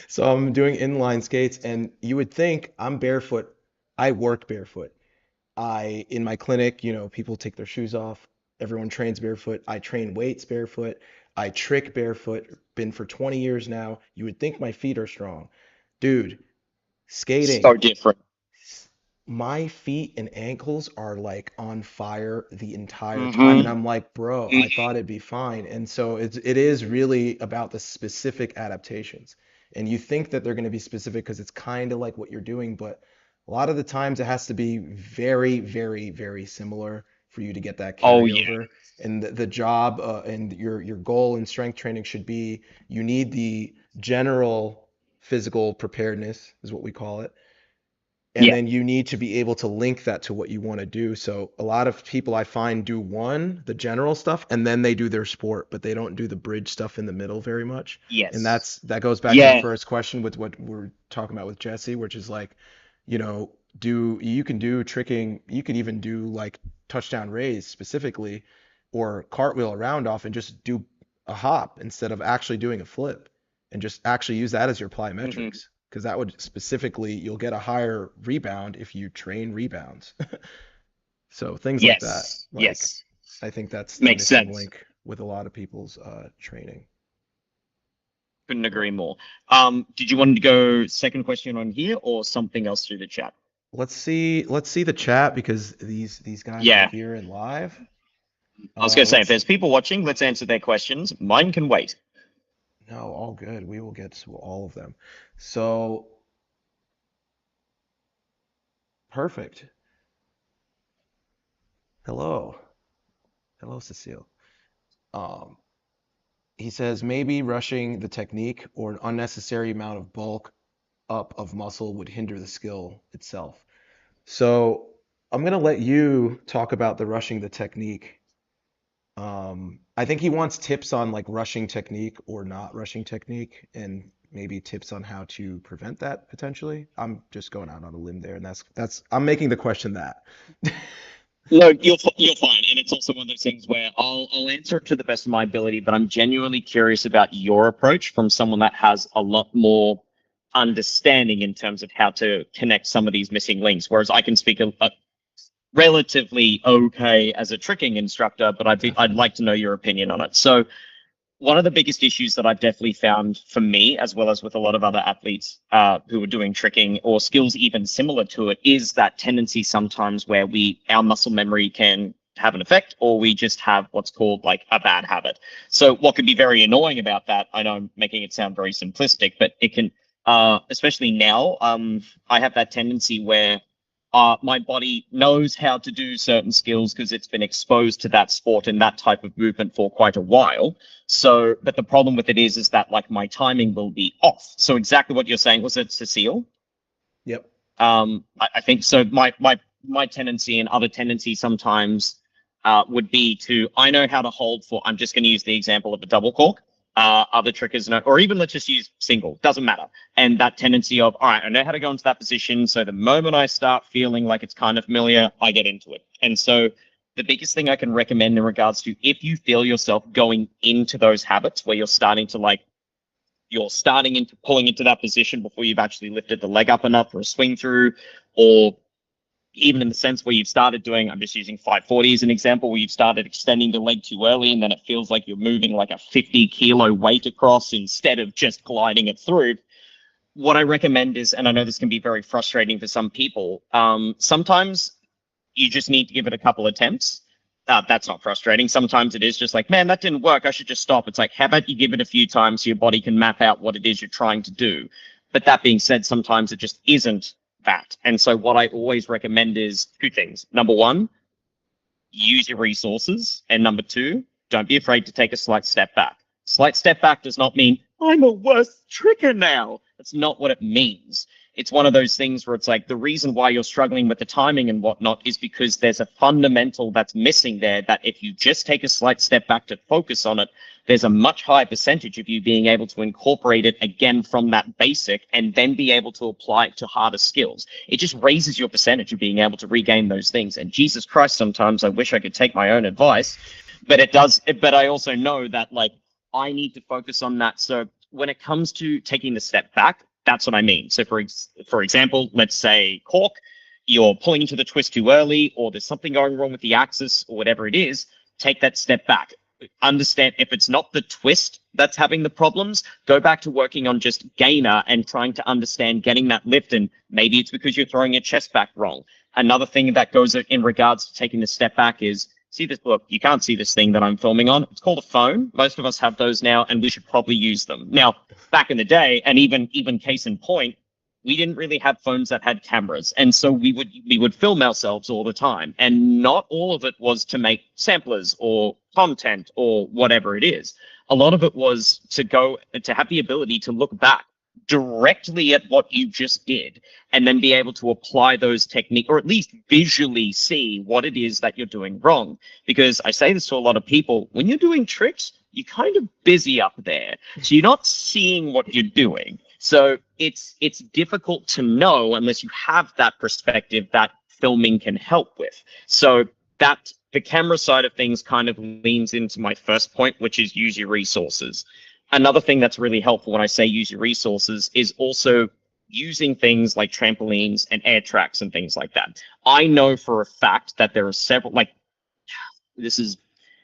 So I'm doing inline skates, and you would think I'm barefoot. I work barefoot. In my clinic, people take their shoes off. Everyone trains barefoot. I train weights barefoot. I trick barefoot. Been for 20 years now. You would think my feet are strong. Dude, skating. So different. My feet and ankles are like on fire the entire time, and I'm like, bro, I thought it'd be fine. And so it is really about the specific adaptations, and you think that they're going to be specific because it's kind of like what you're doing, but a lot of the times it has to be very, very, very similar for you to get that Oh yeah. carryover. And the job and your goal in strength training should be, you need the general physical preparedness is what we call it, and Yeah. then you need to be able to link that to what you want to do. So a lot of people I find do the general stuff, and then they do their sport, but they don't do the bridge stuff in the middle very much. And Yes. that goes back to the Yeah. first question with what we're talking about with Jesse, which is like, you can do tricking, you could even do like touchdown raise specifically, or cartwheel around off and just do a hop instead of actually doing a flip, and just actually use that as your plyometrics. Because that would specifically, you'll get a higher rebound if you train rebounds. So things like that. Yes. Like, Yes. I think that's the Makes missing sense. link with a lot of people's training. Couldn't agree more. Did you want to go second question on here or something else through the chat? Let's see the chat, because these guys Yeah. are here and live. I was going to say, if Let's there's people watching, let's answer their questions. Mine can wait. No, all good. We will get to all of them. So, perfect. Hello. Hello, Cecile. Um, he says maybe rushing the technique or an unnecessary amount of bulk up of muscle would hinder the skill itself. So, I'm going to let you talk about the rushing the technique. I think he wants tips on like rushing technique or not rushing technique, and maybe tips on how to prevent that potentially. I'm just going out on a limb there, and that's I'm making the question that. No, you're fine, and it's also one of those things where I'll answer it to the best of my ability, but I'm genuinely curious about your approach from someone that has a lot more understanding in terms of how to connect some of these missing links. Whereas I can speak a relatively okay as a tricking instructor, but I'd like to know your opinion on it. So one of the biggest issues that I've definitely found for me, as well as with a lot of other athletes who are doing tricking or skills even similar to it, is that tendency sometimes where our muscle memory can have an effect, or we just have what's called like a bad habit. So what can be very annoying about that, I know I'm making it sound very simplistic, but it can, especially now, I have that tendency where my body knows how to do certain skills because it's been exposed to that sport and that type of movement for quite a while. So, but the problem with it is that like my timing will be off. So exactly what you're saying, was it Cecile? Yep. I think so. My tendency and other tendencies sometimes would be to, I know how to hold for, I'm just going to use the example of a double cork. other trickers know, or even let's just use single, doesn't matter. And that tendency of, all right, I know how to go into that position. So the moment I start feeling like it's kind of familiar, I get into it. And so the biggest thing I can recommend in regards to if you feel yourself going into those habits where you're starting into pulling into that position before you've actually lifted the leg up enough for a swing through, or even in the sense where you've started doing, I'm just using 540 as an example, where you've started extending the leg too early and then it feels like you're moving like a 50-kilo weight across instead of just gliding it through. What I recommend is, and I know this can be very frustrating for some people, sometimes you just need to give it a couple attempts. That's not frustrating. Sometimes it is just like, man, that didn't work. I should just stop. It's like, how about you give it a few times so your body can map out what it is you're trying to do. But that being said, sometimes it just isn't that. And so what I always recommend is two things. Number one, use your resources. And number two, don't be afraid to take a slight step back. Slight step back does not mean I'm a worse tricker now. That's not what it means. It's one of those things where it's like the reason why you're struggling with the timing and whatnot is because there's a fundamental that's missing there that if you just take a slight step back to focus on it, there's a much higher percentage of you being able to incorporate it again from that basic and then be able to apply it to harder skills. It just raises your percentage of being able to regain those things. And Jesus Christ, sometimes I wish I could take my own advice, but it does. But I also know that like I need to focus on that. So when it comes to taking the step back, that's what I mean. So for example, let's say cork, you're pulling into the twist too early, or there's something going wrong with the axis or whatever it is, take that step back. Understand if it's not the twist that's having the problems, go back to working on just gainer and trying to understand getting that lift. And maybe it's because you're throwing your chest back wrong. Another thing that goes in regards to taking the step back is, see this book, you can't see this thing that I'm filming on. It's called a phone. Most of us have those now, and we should probably use them. Now, back in the day, and even case in point, we didn't really have phones that had cameras. And so we would film ourselves all the time. And not all of it was to make samplers or content or whatever it is. A lot of it was to have the ability to look back directly at what you just did and then be able to apply those techniques, or at least visually see what it is that you're doing wrong. Because I say this to a lot of people, when you're doing tricks, you're kind of busy up there. So you're not seeing what you're doing. So it's difficult to know unless you have that perspective that filming can help with. So that the camera side of things kind of leans into my first point, which is use your resources. Another thing that's really helpful when I say use your resources is also using things like trampolines and air tracks and things like that. I know for a fact that there are several, like, this is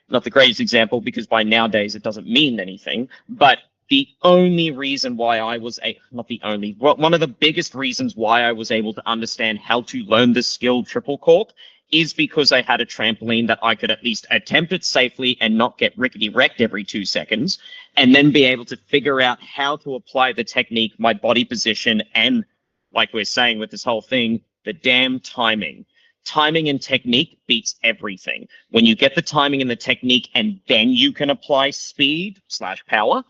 not the greatest example because by nowadays it doesn't mean anything, but the only reason why I was one of the biggest reasons why I was able to understand how to learn this skill triple cork is because I had a trampoline that I could at least attempt it safely and not get rickety wrecked every 2 seconds, and then be able to figure out how to apply the technique, my body position, and like we're saying with this whole thing, the damn timing. Timing and technique beats everything. When you get the timing and the technique and then you can apply speed/power,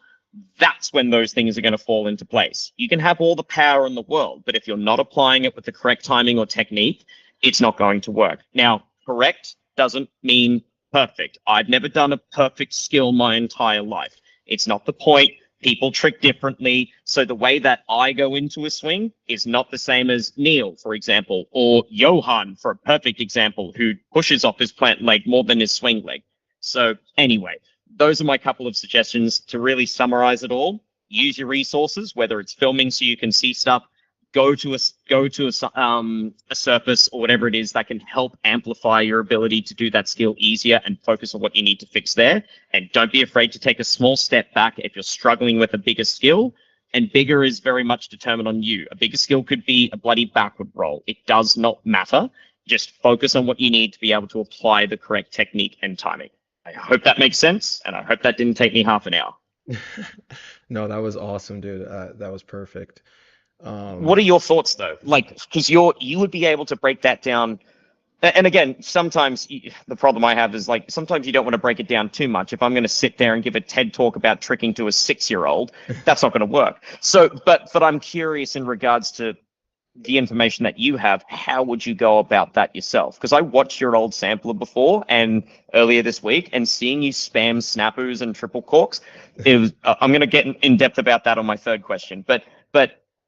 that's when those things are going to fall into place. You can have all the power in the world, but if you're not applying it with the correct timing or technique, it's not going to work. Now, correct doesn't mean perfect. I've never done a perfect skill my entire life. It's not the point. People trick differently. So the way that I go into a swing is not the same as Neil, for example, or Johan, for a perfect example, who pushes off his plant leg more than his swing leg. So anyway, those are my couple of suggestions to really summarize it all. Use your resources, whether it's filming so you can see stuff, go to a surface or whatever it is that can help amplify your ability to do that skill easier and focus on what you need to fix there. And don't be afraid to take a small step back if you're struggling with a bigger skill. And bigger is very much determined on you. A bigger skill could be a bloody backward roll. It does not matter. Just focus on what you need to be able to apply the correct technique and timing. I hope that makes sense, and I hope that didn't take me half an hour. No, that was awesome, dude. That was perfect. What are your thoughts though? Like, because you would be able to break that down. And again, sometimes the problem I have is like, sometimes you don't want to break it down too much. If I'm going to sit there and give a TED talk about tricking to a 6-year-old, that's not going to work. So, but I'm curious in regards to the information that you have, how would you go about that yourself? Because I watched your old sampler before and earlier this week, and seeing you spam snappers and triple corks, it was, I'm going to get in depth about that on my third question, but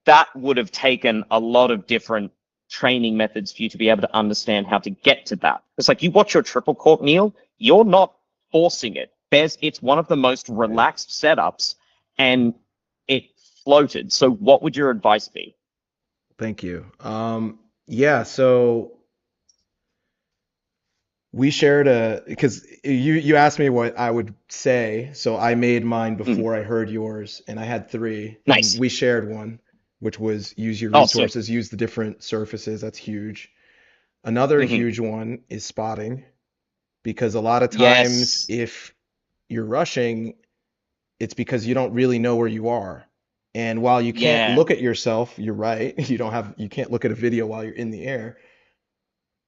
that would have taken a lot of different training methods for you to be able to understand how to get to that. It's like you watch your triple cork, Neil, you're not forcing it. It's one of the most relaxed setups, and it floated. So what would your advice be? Thank you. Yeah, so we shared because you asked me what I would say, so I made mine before I heard yours, and I had three. Nice. And we shared one, which was use your Oh, sick. resources, use the different surfaces. That's huge. Another huge one is spotting, because a lot of times Yes. if you're rushing, it's because you don't really know where you are. And while you can't Yeah. look at yourself, you're right. You can't look at a video while you're in the air.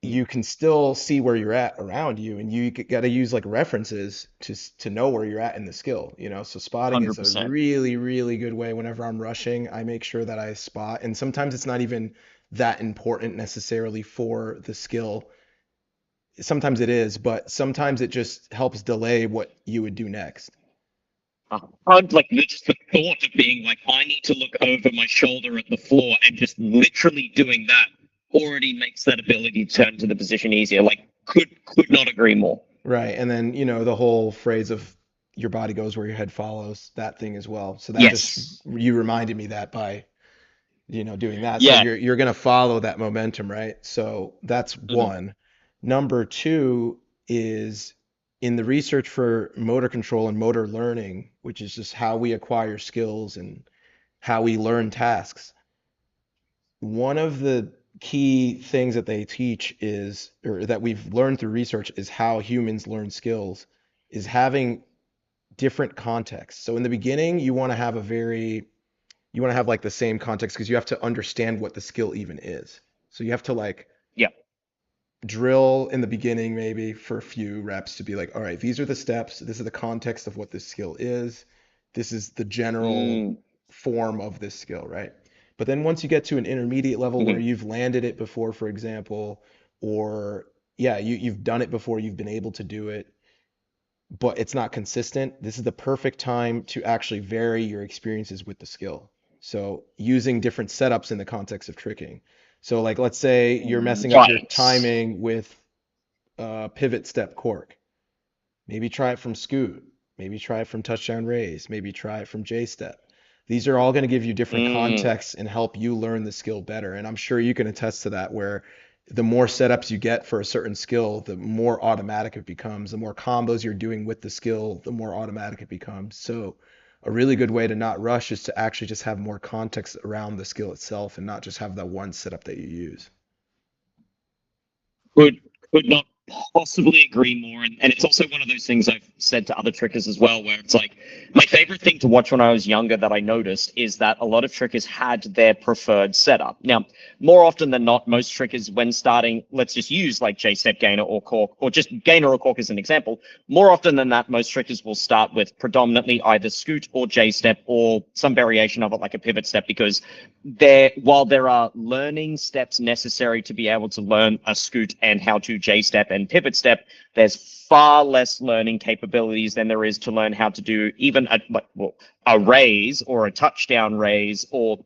You can still see where you're at around you, and you got to use like references to know where you're at in the skill, So spotting is a 100%. really, really good way. Whenever I'm rushing, I make sure that I spot, and sometimes it's not even that important necessarily for the skill. Sometimes it is, but sometimes it just helps delay what you would do next. Like just the thought of being like, I need to look over my shoulder at the floor, and just literally doing that already makes that ability to turn to the position easier. Like, could not agree more. Right. And then, the whole phrase of your body goes where your head follows, that thing as well. So that Yes. you reminded me that by, doing that. So Yeah. you're going to follow that momentum, right? So that's one. Number two is in the research for motor control and motor learning, which is just how we acquire skills and how we learn tasks. One of the key things that they teach is, or that we've learned through research, is how humans learn skills, is having different contexts. So in the beginning, you want to have like the same context, because you have to understand what the skill even is. So you have to like Yeah. drill in the beginning, maybe for a few reps, to be like, all right, these are the steps. This is the context of what this skill is. This is the general form of this skill, right? But then once you get to an intermediate level where you've landed it before, for example, or yeah, you've done it before, you've been able to do it, but it's not consistent, this is the perfect time to actually vary your experiences with the skill. So using different setups in the context of tricking. So like, let's say you're messing up your Right. timing with pivot step cork. Maybe try it from scoot. Maybe try it from touchdown raise. Maybe try it from J step. These are all going to give you different contexts and help you learn the skill better. And I'm sure you can attest to that, where the more setups you get for a certain skill, the more automatic it becomes. The more combos you're doing with the skill, the more automatic it becomes. So a really good way to not rush is to actually just have more context around the skill itself, and not just have that one setup that you use. Could not possibly agree more. And it's also one of those things I've said to other trickers as well, where it's like, my favorite thing to watch when I was younger that I noticed is that a lot of trickers had their preferred setup. Now, more often than not, most trickers, when starting, let's just use like J-step, gainer, or cork, or just gainer or cork as an example. More often than that, most trickers will start with predominantly either scoot or J-step, or some variation of it like a pivot step, because while there are learning steps necessary to be able to learn a scoot and how to J-step and pivot step, there's far less learning capabilities than there is to learn how to do even a raise or a touchdown raise, or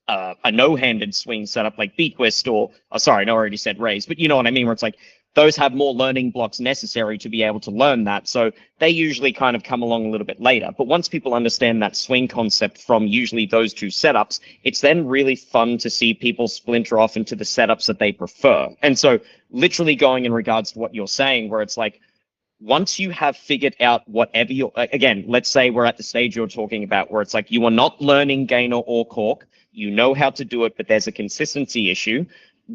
a no-handed swing setup like B-twist, or sorry, I already said raise, but you know what I mean, where it's like those have more learning blocks necessary to be able to learn that. So they usually kind of come along a little bit later. But once people understand that swing concept from usually those two setups, it's then really fun to see people splinter off into the setups that they prefer. And so literally going in regards to what you're saying, where it's like, once you have figured out whatever you're, again, let's say we're at the stage you're talking about, where it's like you are not learning gainer or cork, you know how to do it, but there's a consistency issue.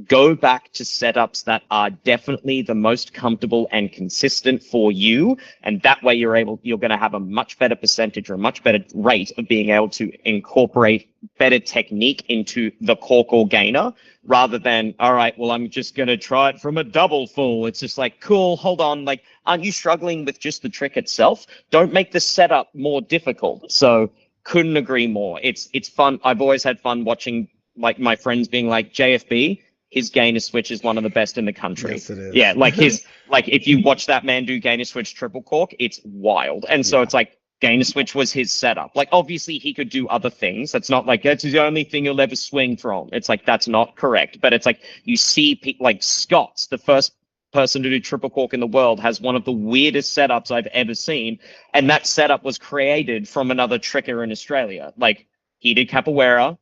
Go back to setups that are definitely the most comfortable and consistent for you. And that way you're going to have a much better percentage or a much better rate of being able to incorporate better technique into the cork or gainer, rather than, all right, well, I'm just going to try it from a double full. It's just like, cool, hold on. Like, aren't you struggling with just the trick itself? Don't make the setup more difficult. So couldn't agree more. It's fun. I've always had fun watching like my friends being like, JFB, his gainer switch is one of the best in the country. Yes, it is. Yeah, like if you watch that man do gainer switch triple cork, it's wild. And so it's like gainer switch was his setup. Like obviously he could do other things. That's not like that's the only thing he'll ever swing from. It's like that's not correct. But it's like you see people like Scott's the first person to do triple cork in the world, has one of the weirdest setups I've ever seen. And that setup was created from another tricker in Australia. Like he did capoeira.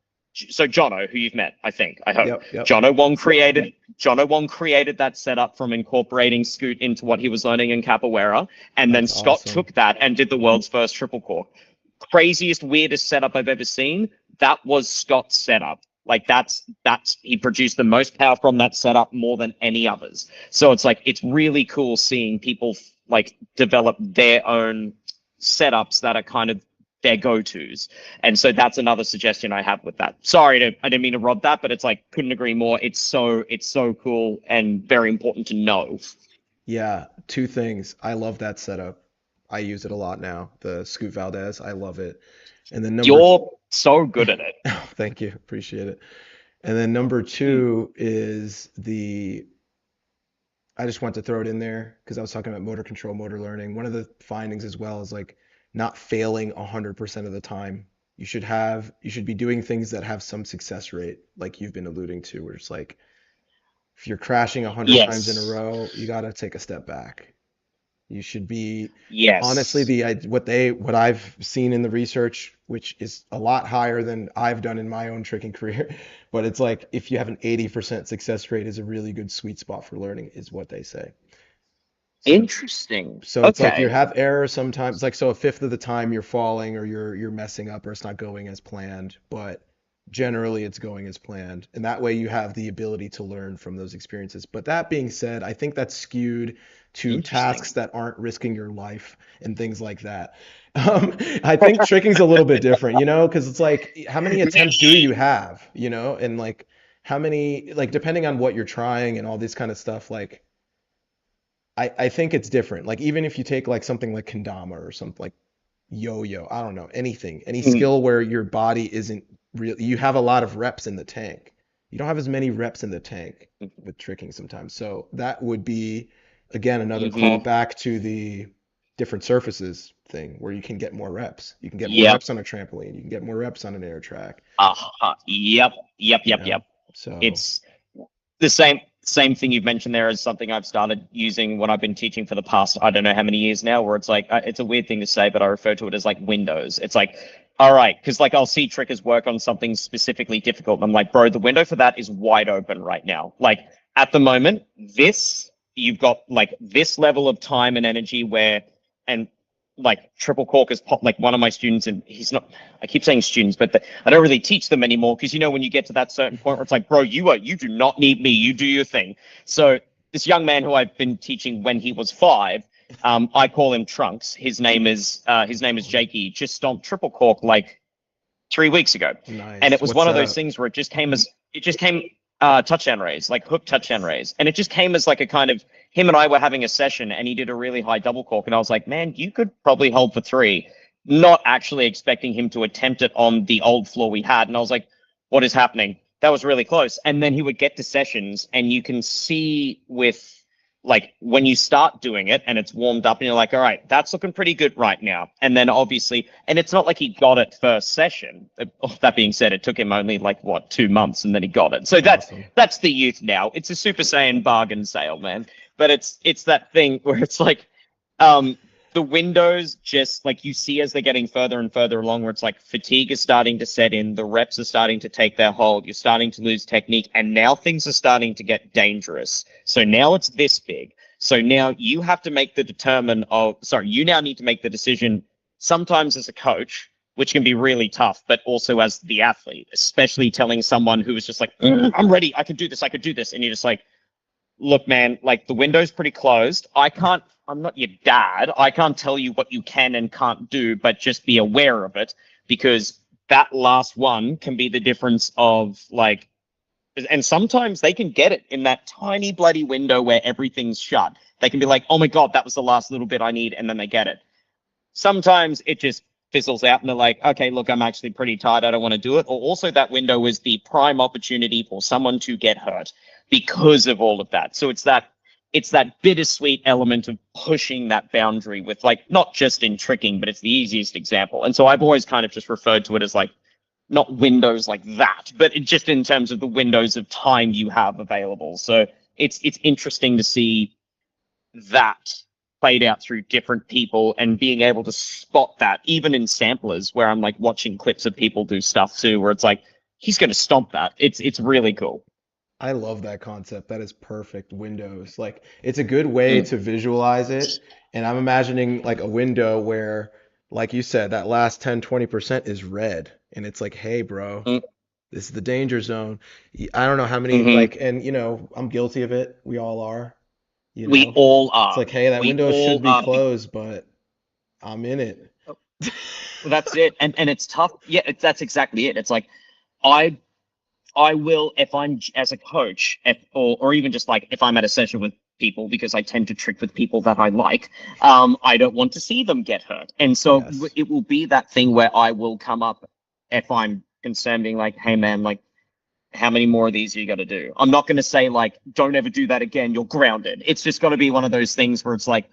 So Jono, who you've met, I think, I hope. Yep. Jono Wong created that setup from incorporating scoot into what he was learning in capoeira. And then Scott took that and did the world's first triple cork. Craziest, weirdest setup I've ever seen. That was Scott's setup. Like that's he produced the most power from that setup more than any others. So it's like it's really cool seeing people like develop their own setups that are kind of their go-tos. And so that's another suggestion I have with that. Sorry, I didn't mean to rob that, but it's like couldn't agree more. It's so cool and very important to know. Yeah, two things. I love that setup. I use it a lot now. The Scoot Valdez, I love it. And then you're so good at it. Oh, thank you. Appreciate it. And then number two is I just want to throw it in there because I was talking about motor control, motor learning. One of the findings as well is like not failing 100% of the time. You should be doing things that have some success rate, like you've been alluding to, where it's like if you're crashing 100 times in a row, you got to take a step back. You should be honestly what I've seen in the research, which is a lot higher than I've done in my own tricking career, but it's like if you have an 80% success rate is a really good sweet spot for learning, is what they say. Interesting. So it's like you have error sometimes, like so a fifth of the time you're falling or you're messing up or it's not going as planned, but generally it's going as planned. And that way you have the ability to learn from those experiences. But that being said, I think that's skewed to tasks that aren't risking your life and things like that. I think tricking's a little bit different, because it's like, how many attempts do you have, and like how many, like depending on what you're trying and all this kind of stuff, like I think it's different. Like even if you take like something like kendama or something like yo-yo, I don't know, any skill where your body isn't real, you have a lot of reps in the tank. You don't have as many reps in the tank with tricking sometimes. So that would be, again, another call back to the different surfaces thing where you can get more reps. You can get more reps on a trampoline. You can get more reps on an air track. Yep. So it's the same thing you've mentioned there is something I've started using when I've been teaching for the past, I don't know how many years now, where it's like, it's a weird thing to say, but I refer to it as like windows. It's like, all right, because like I'll see trickers work on something specifically difficult. And I'm like, bro, the window for that is wide open right now. Like at the moment, you've got like this level of time and energy and like triple cork is like one of my students, and he's not, I keep saying students, but I don't really teach them anymore because, when you get to that certain point where it's like, bro, you do not need me, you do your thing. So this young man who I've been teaching when he was 5, I call him Trunks. His name is Jakey. Just stomped triple cork like 3 weeks ago. Nice. And it was one of those things where it just came touchdown raise, like hook touchdown raise. And it just came as like a kind of, him and I were having a session and he did a really high double cork. And I was like, man, you could probably hold for 3, not actually expecting him to attempt it on the old floor we had. And I was like, what is happening? That was really close. And then he would get to sessions and you can see with like when you start doing it and it's warmed up and you're like, all right, that's looking pretty good right now. And then obviously, and it's not like he got it first session. That being said, it took him only like 2 months and then he got it. So that's the youth now. It's a Super Saiyan bargain sale, man. But it's that thing where it's like, the windows just like you see as they're getting further and further along where it's like fatigue is starting to set in, the reps are starting to take their hold, you're starting to lose technique, and now things are starting to get dangerous. So now it's this big. So now you have to make you now need to make the decision sometimes as a coach, which can be really tough, but also as the athlete, especially telling someone who is just like, I'm ready, I could do this. And you're just like, look, man, like the window's pretty closed. I'm not your dad. I can't tell you what you can and can't do, but just be aware of it because that last one can be the difference of like, and sometimes they can get it in that tiny bloody window where everything's shut. They can be like, oh my God, that was the last little bit I need. And then they get it. Sometimes it just fizzles out and they're like, okay, look, I'm actually pretty tired. I don't want to do it. Or also that window was the prime opportunity for someone to get hurt because of all of that. So it's that bittersweet element of pushing that boundary with like, not just in tricking, but it's the easiest example. And so I've always kind of just referred to it as like, not windows like that, but just in terms of the windows of time you have available. So it's interesting to see that played out through different people and being able to spot that even in samplers where I'm like watching clips of people do stuff too, where it's like, he's going to stomp that. It's really cool. I love that concept. That is perfect. Windows. Like it's a good way Mm. to visualize it. And I'm imagining like a window where, like you said, that last 10-20% is red. And it's like, hey, bro, Mm. this is the danger zone. I don't know how many, Hmm. like, and I'm guilty of it. We all are, you We know. all It's are. like, hey, that We window should all be are. closed, but I'm in it. That's it. And it's tough. Yeah, that's exactly it. It's like, I I will, if I'm as a coach, or even just like if I'm at a session with people, because I tend to trick with people that I like, I don't want to see them get hurt. And so Yes. it will be that thing where I will come up if I'm concerned, being like, hey man, like, how many more of these you got to do? I'm not going to say like, don't ever do that again. You're grounded. It's just got to be one of those things where it's like,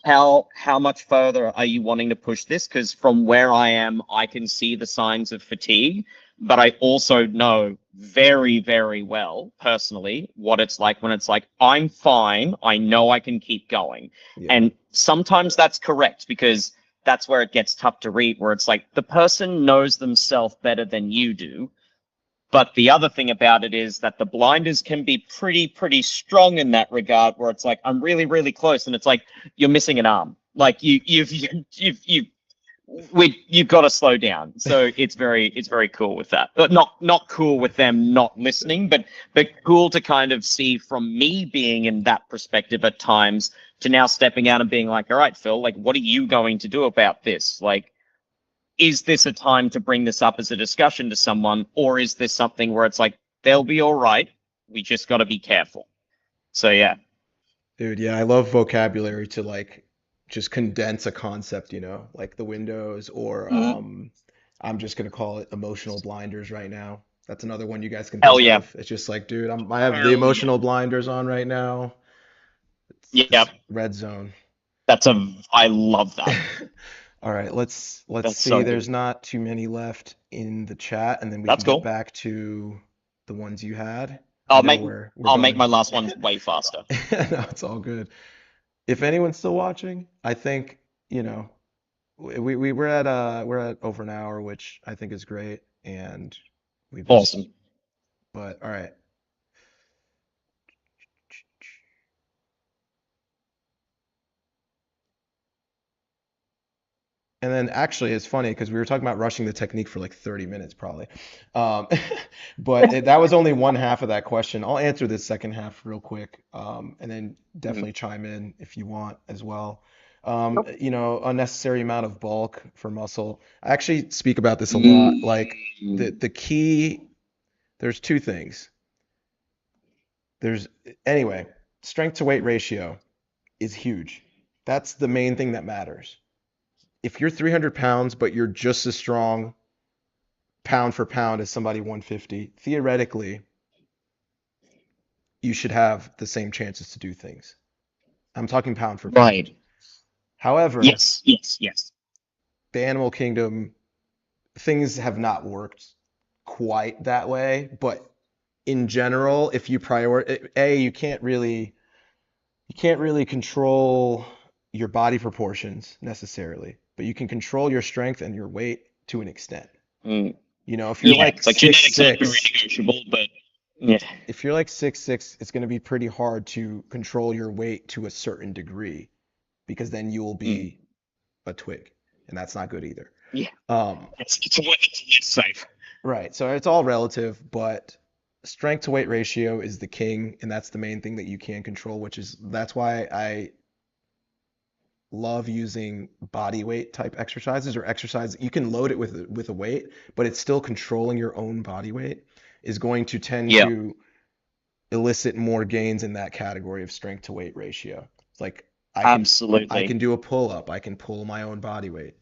how much further are you wanting to push this? Because from where I am, I can see the signs of fatigue, but I also know very, very well personally what it's like when it's like, I'm fine. I know I can keep going. Yeah. And sometimes that's correct because that's where it gets tough to read, where it's like the person knows themselves better than you do. But the other thing about it is that the blinders can be pretty strong in that regard, where it's like, I'm really, really close. And it's like, you're missing an arm. Like you've got to slow down. So it's very cool with that. But not cool with them not listening, but cool to kind of see from me being in that perspective at times to now stepping out and being like, all right, Phill, like, what are you going to do about this? Like, is this a time to bring this up as a discussion to someone, or is this something where it's like, they'll be all right, we just got to be careful? So yeah. Dude, yeah, I love vocabulary to like just condense a concept, like the windows or Mhm. I'm just gonna call it emotional blinders right now. That's another one you guys can Hell think yeah. of. It's just like, dude, I have the Hell yeah. emotional blinders on right now. It's Yeah, this red zone. I love that. All right, let's That's see. so There's good. not too many left in the chat, and then we can That's get cool. back to the ones you had. I I'll know make we're I'll make going. my last one way faster. No, it's all good. If anyone's still watching, I think, we're at over an hour, which I think is great, and we've just Awesome. but all right. And then actually, it's funny because we were talking about rushing the technique for like 30 minutes probably. Um, but that was only one half of that question. I'll answer this second half real quick, and then Mhm. definitely chime in if you want as well. Nope. Unnecessary amount of bulk for muscle. I actually speak about this a lot. Like the Mm. the key, there's two things. There's anyway, strength to weight ratio is huge. That's the main thing that matters. If you're 300 pounds, but you're just as strong pound for pound as somebody 150, theoretically, you should have the same chances to do things. I'm talking pound for pound. Right. However, Yes, yes, yes. the animal kingdom, things have not worked quite that way, but in general, if you you can't really control your body proportions necessarily, but you can control your strength and your weight to an extent. Mm. If you're Yeah, like it's like six genetics aren't very six, negotiable, but yeah. if you're like 6'6", it's going to be pretty hard to control your weight to a certain degree because then you will Mm. be a twig, and that's not good either. Yeah. Um, It's less safe. right. So it's all relative, but strength to weight ratio is the king, and that's the main thing that you can control, that's why I love using body weight type exercises or exercise. You can load it with a weight, but it's still controlling your own body weight is going to tend Yeah, to elicit more gains in that category of strength to weight ratio. It's like I can absolutely. do a pull up, I can pull my own body weight.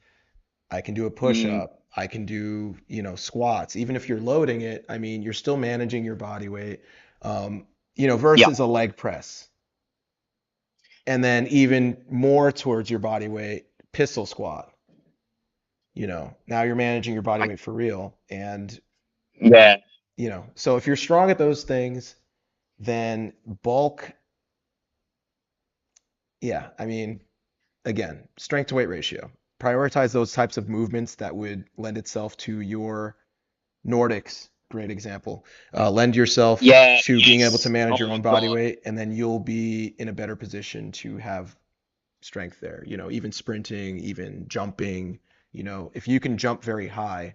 I can do a push up. I can do, squats. Even if you're loading it, I mean, you're still managing your body weight, Yeah. versus a leg press. And then even more towards your body weight, pistol squat. Now you're managing your body I, weight for real. And, yeah. so if you're strong at those things, then bulk, yeah, I mean, again, strength to weight ratio. Prioritize those types of movements that would lend itself to your Nordics, great example. Lend yourself Yeah. to being able to Yes. manage Oh your my own body God. weight, and then you'll be in a better position to have strength there. Even sprinting, even jumping, if you can jump very high,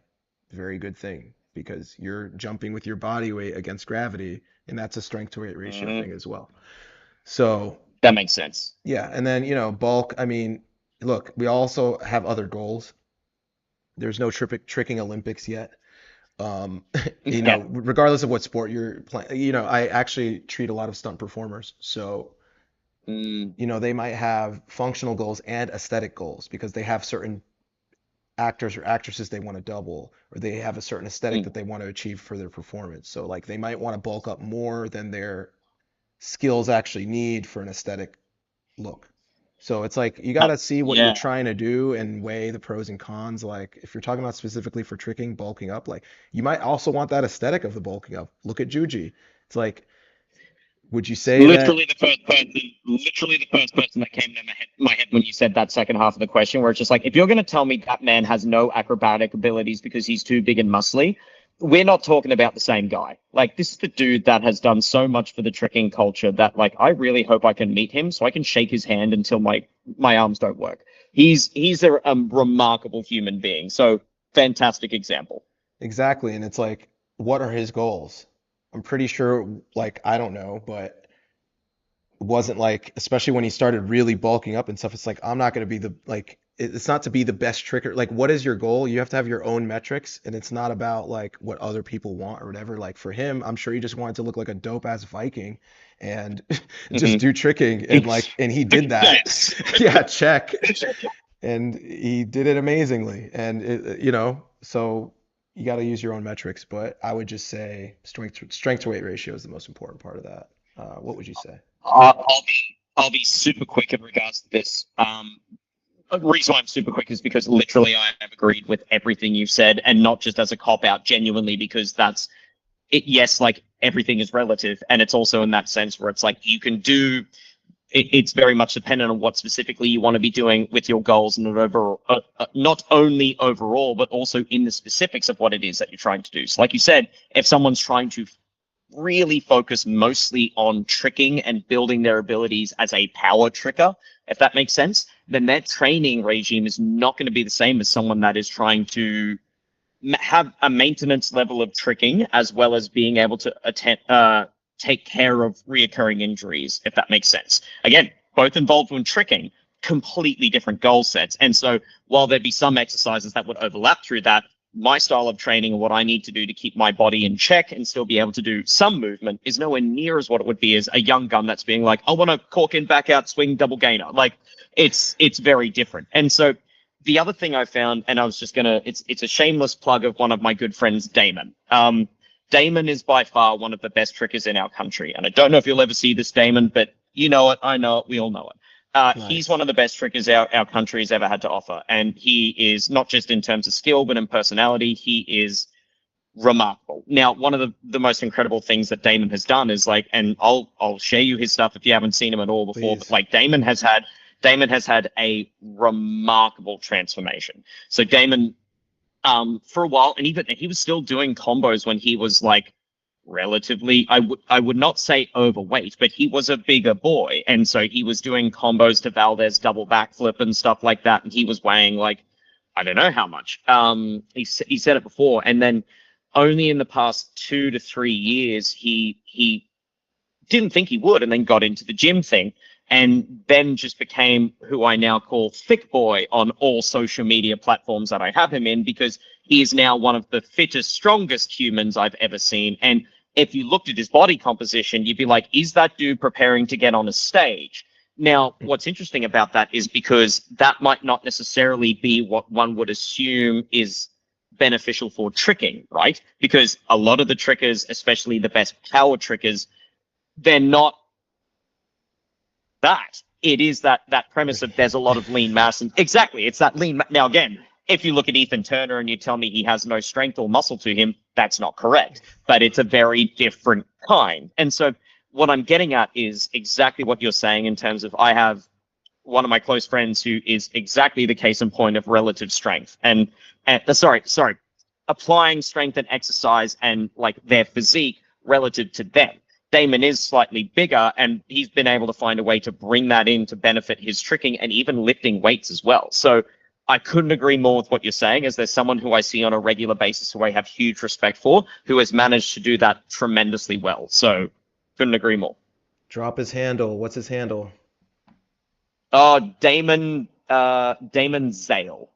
very good thing because you're jumping with your body weight against gravity, and that's a strength to weight ratio Hmm. thing as well. So, That makes sense. yeah, and then, bulk, I mean, look, we also have other goals. There's no tricking Olympics yet. Um, Yeah. regardless of what sport you're playing, I actually treat a lot of stunt performers. So, Mm, they might have functional goals and aesthetic goals because they have certain actors or actresses they want to double, or they have a certain aesthetic mm, that they want to achieve for their performance. So, like, they might want to bulk up more than their skills actually need for an aesthetic look. So it's like you got to see what you're yeah. trying to do and weigh the pros and cons. Like if you're talking about specifically for tricking, bulking up, like you might also want that aesthetic of the bulking up. Look at Juji. It's like, would you say that? Literally the first person that came to my head when you said that second half of the question, where it's just like, if you're going to tell me that man has no acrobatic abilities because he's too big and muscly, we're not talking about the same guy. Like, this is the dude that has done so much for the tricking culture that, like, I really hope I can meet him so I can shake his hand until my arms don't work. He's a remarkable human being. So, fantastic example. Exactly. And it's like, what are his goals? I'm pretty sure, like, I don't know, but wasn't like, especially when he started really bulking up and stuff, it's like, I'm not going to be it's not to be the best tricker. Like, what is your goal? You have to have your own metrics, and it's not about like what other people want or whatever. Like, for him, I'm sure he just wanted to look like a dope ass Viking and just Hmm. do tricking. And he did that. Yes. Yeah, check. And he did it amazingly. And, so you got to use your own metrics. But I would just say strength to weight ratio is the most important part of that. What would you say? I'll be super quick in regards to this. The reason why I'm super quick is because literally I have agreed with everything you've said, and not just as a cop out, genuinely, because that's it. Yes, like everything is relative, and it's also in that sense where it's like you can do. It's very much dependent on what specifically you want to be doing with your goals, and not only overall, but also in the specifics of what it is that you're trying to do. So, like you said, if someone's trying to really focus mostly on tricking and building their abilities as a power tricker, if that makes sense, then their training regime is not going to be the same as someone that is trying to have a maintenance level of tricking as well as being able to take care of reoccurring injuries, if that makes sense. Again, both involved in tricking, completely different goal sets. And so while there'd be some exercises that would overlap through that, my style of training and what I need to do to keep my body in check and still be able to do some movement is nowhere near as what it would be as a young gun that's being like, I want to cork in, back out, swing, double gainer. Like it's very different. And so the other thing I found, and I was just gonna, it's a shameless plug of one of my good friends, Damon. Damon is by far one of the best trickers in our country, and I don't know if you'll ever see this, Damon, but you know it, I know it, we all know it. He's one Nice. of the best trickers our country has ever had to offer, and he is not just in terms of skill, but in personality, he is remarkable. Now, one of the most incredible things that Damon has done is like, and I'll share you his stuff if you haven't seen him at all before, but Please. like Damon has had a remarkable transformation. So Damon, for a while, and even he was still doing combos when he was like relatively, I would not say overweight, but he was a bigger boy, and so he was doing combos to Valdez double backflip and stuff like that, and he was weighing like I don't know how much. He said it before, and then only in the past 2 to 3 years he didn't think he would, and then got into the gym thing, and then just became who I now call Thick Boy on all social media platforms that I have him in, because he is now one of the fittest, strongest humans I've ever seen. And if you looked at his body composition, you'd be like, is that dude preparing to get on a stage? Now, what's interesting about that is because that might not necessarily be what one would assume is beneficial for tricking, right? Because a lot of the trickers, especially the best power trickers, they're not that. It is that premise of there's a lot of lean mass, and exactly, it's that lean. Now, again, if you look at Ethan Turner and you tell me he has no strength or muscle to him, that's not correct. But it's a very different kind. And so, what I'm getting at is exactly what you're saying in terms of I have one of my close friends who is exactly the case in point of relative strength and sorry, applying strength and exercise and like their physique relative to them. Damon is slightly bigger, and he's been able to find a way to bring that in to benefit his tricking and even lifting weights as well. So I couldn't agree more with what you're saying, as there's someone who I see on a regular basis who I have huge respect for, who has managed to do that tremendously well. So couldn't agree more. Drop his handle. What's his handle? Damon Zale.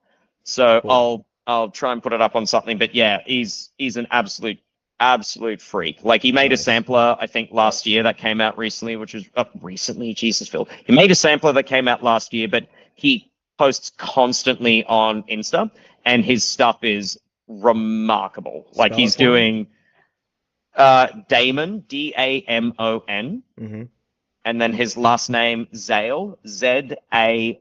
So Cool. I'll try and put it up on something, but yeah, he's an absolute freak. Like he made a Nice. sampler, I think last year that came out recently, which was recently, Jesus, Phil. He made a sampler that came out last year, but he posts constantly on Insta, and his stuff is remarkable. Like Spell it he's for me. doing Damon, Damon, Mm-hmm. and then his last name Zale, Zayle.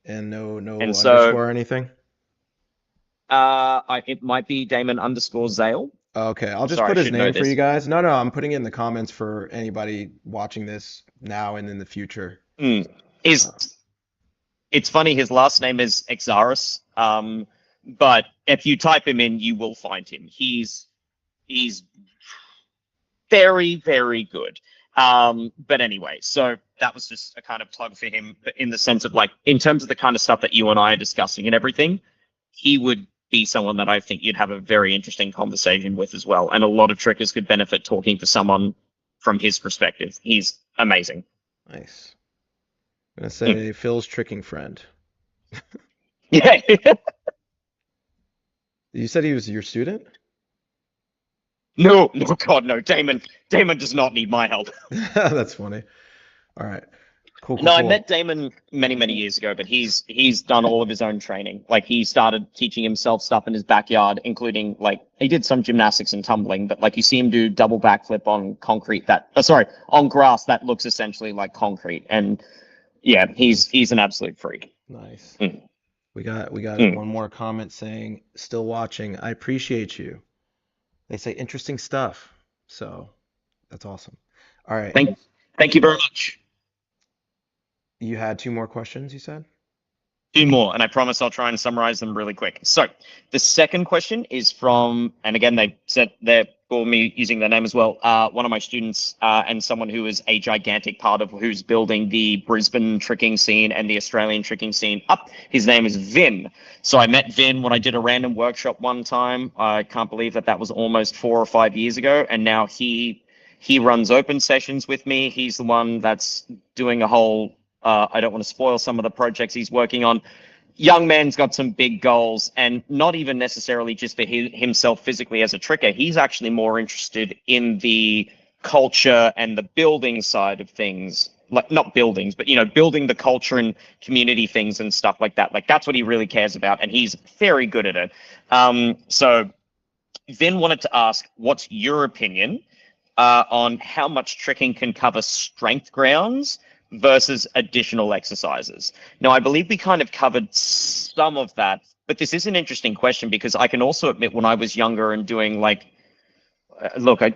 And no And so underscore or anything? it might be Damon underscore Zale. Okay, I'll just Sorry, I put his should know name for this. you guys. No, I'm putting it in the comments for anybody watching this now and in the future. It's funny, his last name is Exaris, but if you type him in, you will find him. He's very, very good. But anyway, so that was just a kind of plug for him, but in the sense of like, in terms of the kind of stuff that you and I are discussing and everything, he would be someone that I think you'd have a very interesting conversation with as well. And a lot of trickers could benefit talking to someone from his perspective. He's amazing. Nice. I'm gonna say Phil's tricking friend. Yeah. You said he was your student? No, God, no. Damon does not need my help. That's funny. All right. Cool. No, I met Damon many, many years ago, but he's done all of his own training. Like he started teaching himself stuff in his backyard, including like he did some gymnastics and tumbling, but like you see him do double backflip on concrete on grass that looks essentially like concrete. And yeah, he's an absolute freak. Nice. Mm. We got one more comment saying, still watching. I appreciate you. They say interesting stuff. So that's awesome. All right. Thank you very much. You had two more questions, you said? Two more, and I promise I'll try and summarize them really quick. So the second question is from, and again, they said they're for me using their name as well, one of my students and someone who is a gigantic part of who's building the Brisbane tricking scene and the Australian tricking scene up. His name is Vin. So I met Vin when I did a random workshop one time. I can't believe that was almost 4 or 5 years ago, and now he runs open sessions with me. He's the one that's doing a whole I don't want to spoil some of the projects he's working on. Young man's got some big goals, and not even necessarily just for himself physically as a tricker. He's actually more interested in the culture and the building side of things, like not buildings, but building the culture and community things and stuff like that. Like that's what he really cares about, and he's very good at it. So Vin wanted to ask, what's your opinion on how much tricking can cover strength grounds versus additional exercises? Now, I believe we kind of covered some of that, but this is an interesting question because I can also admit when I was younger and doing I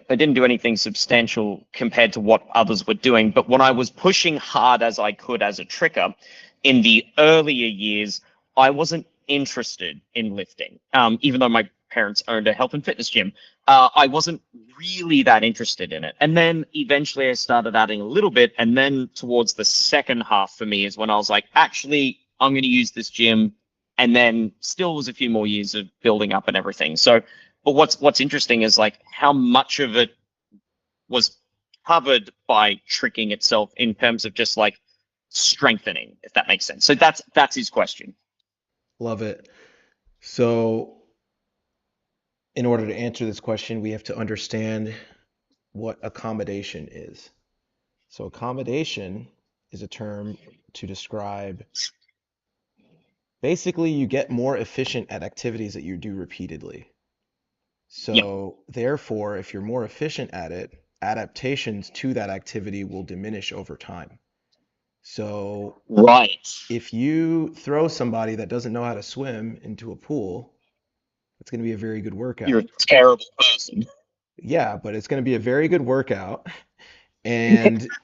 didn't do anything substantial compared to what others were doing, but when I was pushing hard as I could as a tricker in the earlier years, I wasn't interested in lifting, even though my parents owned a health and fitness gym. I wasn't really that interested in it. And then eventually I started adding a little bit. And then towards the second half for me is when I was like, actually, I'm going to use this gym. And then still was a few more years of building up and everything. So, but what's interesting is like how much of it was covered by tricking itself in terms of just like strengthening, if that makes sense. So that's his question. Love it. So in order to answer this question, we have to understand what accommodation is. So accommodation is a term to describe basically you get more efficient at activities that you do repeatedly. Yep. So therefore, if you're more efficient at it, adaptations to that activity will diminish over time. So Right. if you throw somebody that doesn't know how to swim into a pool, it's going to be a very good You're a workout. terrible person. Yeah, but it's going to be a very good workout, and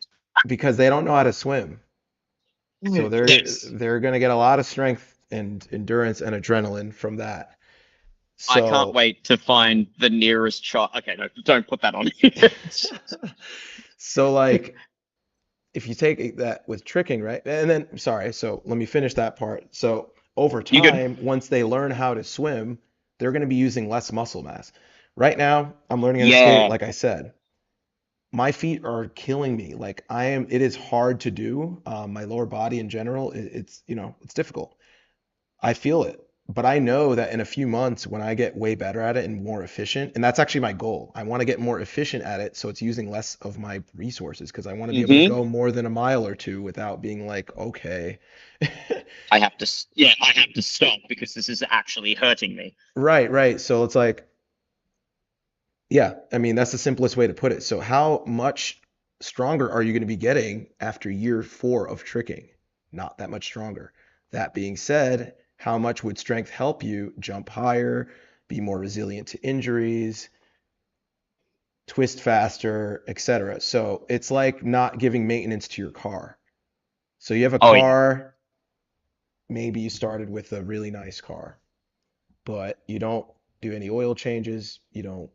because they don't know how to swim. So Yes. they're going to get a lot of strength and endurance and adrenaline from that. I can't So wait to find the nearest shot. Okay, no, don't put that on. so like if you take that with tricking, right? And then sorry, so let me finish that part. So over You good? time, once they learn how to swim, they're going to be using less muscle mass. Right now, I'm learning how to skate, Yeah. like I said. My feet are killing me. Like it is hard to do. My lower body in general, it's, it's difficult. I feel it, but I know that in a few months when I get way better at it and more efficient, and that's actually my goal. I want to get more efficient at it so it's using less of my resources because I want to be able to Hmm. go more than a mile or two without being like, okay. I have to stop because this is actually hurting me. Right, right. So it's like, yeah, I mean, that's the simplest way to put it. So how much stronger are you going to be getting after year 4 of tricking? Not that much stronger. That being said, how much would strength help you jump higher, be more resilient to injuries, twist faster, etc.? So it's like not giving maintenance to your car. So you have a Oh yeah. car, maybe you started with a really nice car, but you don't do any oil changes, you don't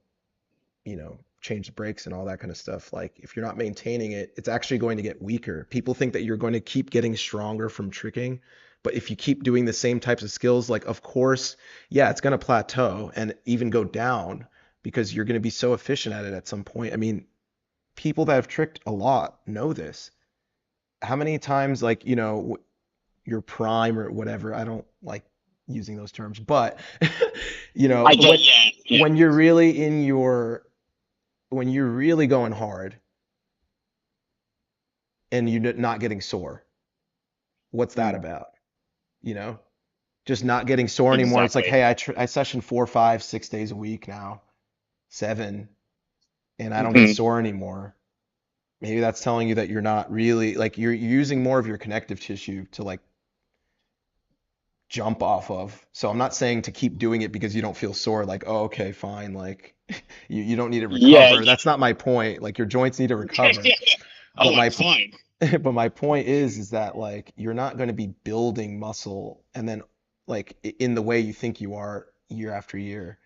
change the brakes and all that kind of stuff. Like if you're not maintaining it, it's actually going to get weaker. People think that you're going to keep getting stronger from tricking, but if you keep doing the same types of skills, like of course, yeah, it's going to plateau and even go down because you're going to be so efficient at it at some point. I mean, people that have tricked a lot know this. How many times, like, your prime or whatever, I don't like using those terms, but I get. when Yeah. Yeah. when you're really in your when you're really going hard and you're not getting sore, what's that Mm, about? You know, just not getting sore anymore. It's like, exactly. hey, I session 4, 5, 6 days a week now, 7, and I don't get Hmm. sore anymore. Maybe that's telling you that you're not really like you're using more of your connective tissue to like jump off of. So I'm not saying to keep doing it because you don't feel sore, like, oh, okay, fine, like you don't need to Yeah. recover. That's not my point. Like your joints need to recover. Yeah. Oh, But I'm my fine. but my point is that like you're not going to be building muscle and then like in the way you think you are year after year.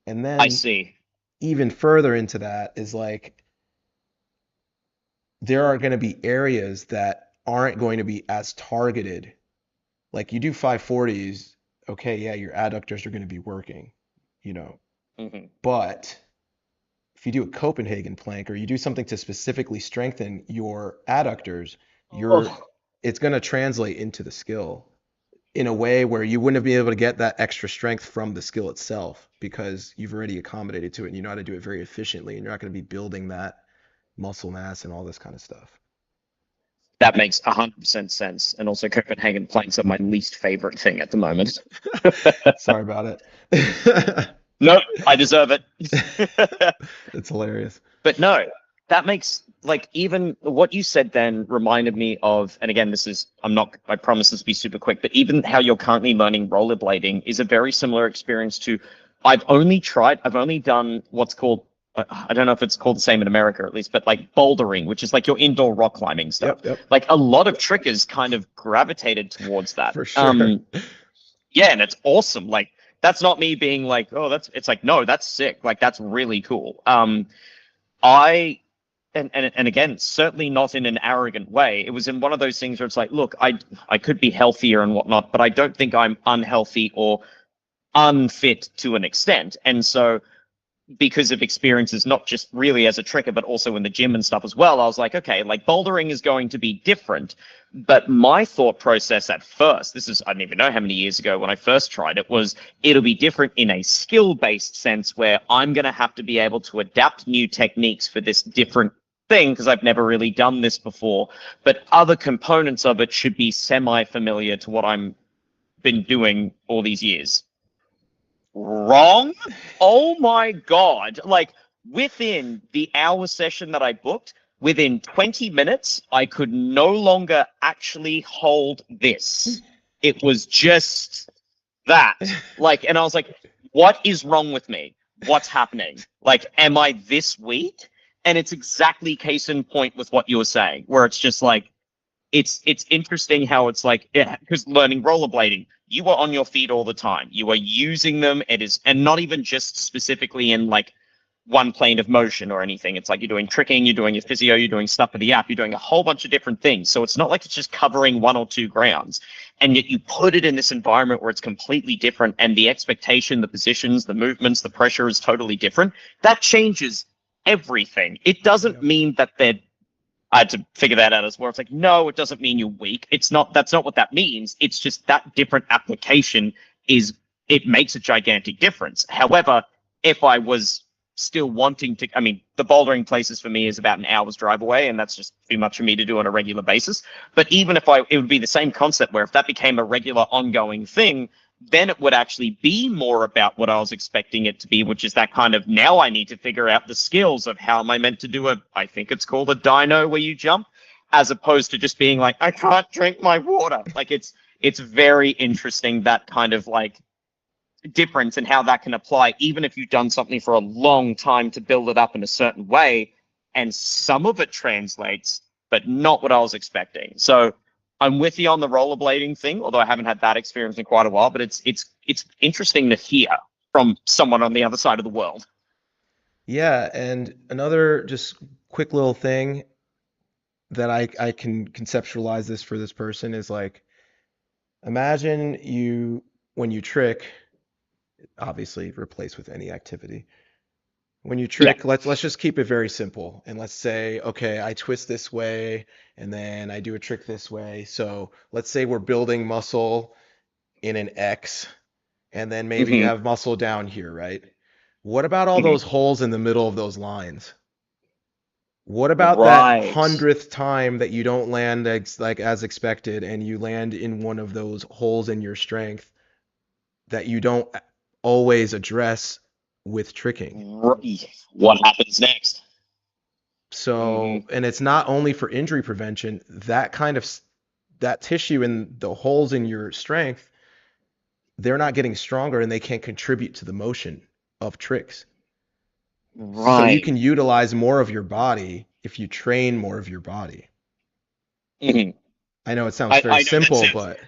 And I then see. even further into that is like there are going to be areas that aren't going to be as targeted. Like you do 540s, okay, yeah, your adductors are going to be working, you know. Hmm. But if you do a Copenhagen plank or you do something to specifically strengthen your adductors, you're Oh, it's going to translate into the skill in a way where you wouldn't be able to get that extra strength from the skill itself because you've already accommodated to it and you know how to do it very efficiently and you're not going to be building that muscle mass and all this kind of stuff. that makes 100% sense. And also, Copenhagen planks are my least favorite thing at the moment. Sorry about it. Nope, I deserve it. It's hilarious. But no, that makes like even what you said then reminded me of, and again, I promise this to be super quick, but even how you're currently learning rollerblading is a very similar experience to, I've only done what's called, I don't know if it's called the same in America at least, but like bouldering, which is like your indoor rock climbing stuff. Yep, yep, Like a lot of trickers kind of gravitated towards that. for sure. Yeah, and it's awesome. Like that's not me being like, oh, it's like, no, that's sick. Like that's really cool. I and again, certainly not in an arrogant way. It was in one of those things where it's like, look, I could be healthier and whatnot, but I don't think I'm unhealthy or unfit to an extent. And so because of experiences, not just really as a tricker, but also in the gym and stuff as well, I was like, okay, like bouldering is going to be different. But my thought process at first, I don't even know how many years ago when I first tried it, was it'll be different in a skill-based sense where I'm going to have to be able to adapt new techniques for this different thing because I've never really done this before. But other components of it should be semi-familiar to what I'm been doing all these years. Wrong? Oh my God. Like within the hour session that I booked, within 20 minutes, I could no longer actually hold this. It was just that. Like, and I was like, what is wrong with me? What's happening? Like, am I this weak? And it's exactly case in point with what you were saying, where it's just like, it's interesting how it's like, because learning rollerblading, you are on your feet all the time. You are using them. It is, and not even just specifically in like one plane of motion or anything. It's like you're doing tricking, you're doing your physio, you're doing stuff for the app, you're doing a whole bunch of different things. So it's not like it's just covering one or two grounds. And yet you put it in this environment where it's completely different and the expectation, the positions, the movements, the pressure is totally different. That changes everything. It doesn't mean that I had to figure that out as well. It's like, no, it doesn't mean you're weak. That's not what that means. It's just that different application it makes a gigantic difference. However, if I was still wanting to, the bouldering places for me is about an hour's drive away, and that's just too much for me to do on a regular basis. But even if it would be the same concept where if that became a regular ongoing thing, then it would actually be more about what I was expecting it to be, which is that kind of, now I need to figure out the skills of how am I meant to do I think it's called a dyno where you jump, as opposed to just being like, I can't drink my water. Like it's very interesting, that kind of like difference and how that can apply, even if you've done something for a long time to build it up in a certain way. And some of it translates, but not what I was expecting. So I'm with you on the rollerblading thing, although I haven't had that experience in quite a while, but it's interesting to hear from someone on the other side of the world. Yeah, and another just quick little thing that I can conceptualize this for this person is like, imagine when you trick, obviously replace with any activity. When you trick, let's just keep it very simple. And let's say, okay, I twist this way and then I do a trick this way. So let's say we're building muscle in an X and then maybe you have muscle down here, right? What about all those holes in the middle of those lines? What about that 100th time that you don't land as expected and you land in one of those holes in your strength that you don't always address with tricking? What happens next? So, and it's not only for injury prevention, that tissue in the holes in your strength, they're not getting stronger and they can't contribute to the motion of tricks. Right. So you can utilize more of your body if you train more of your body. I know it sounds very simple, but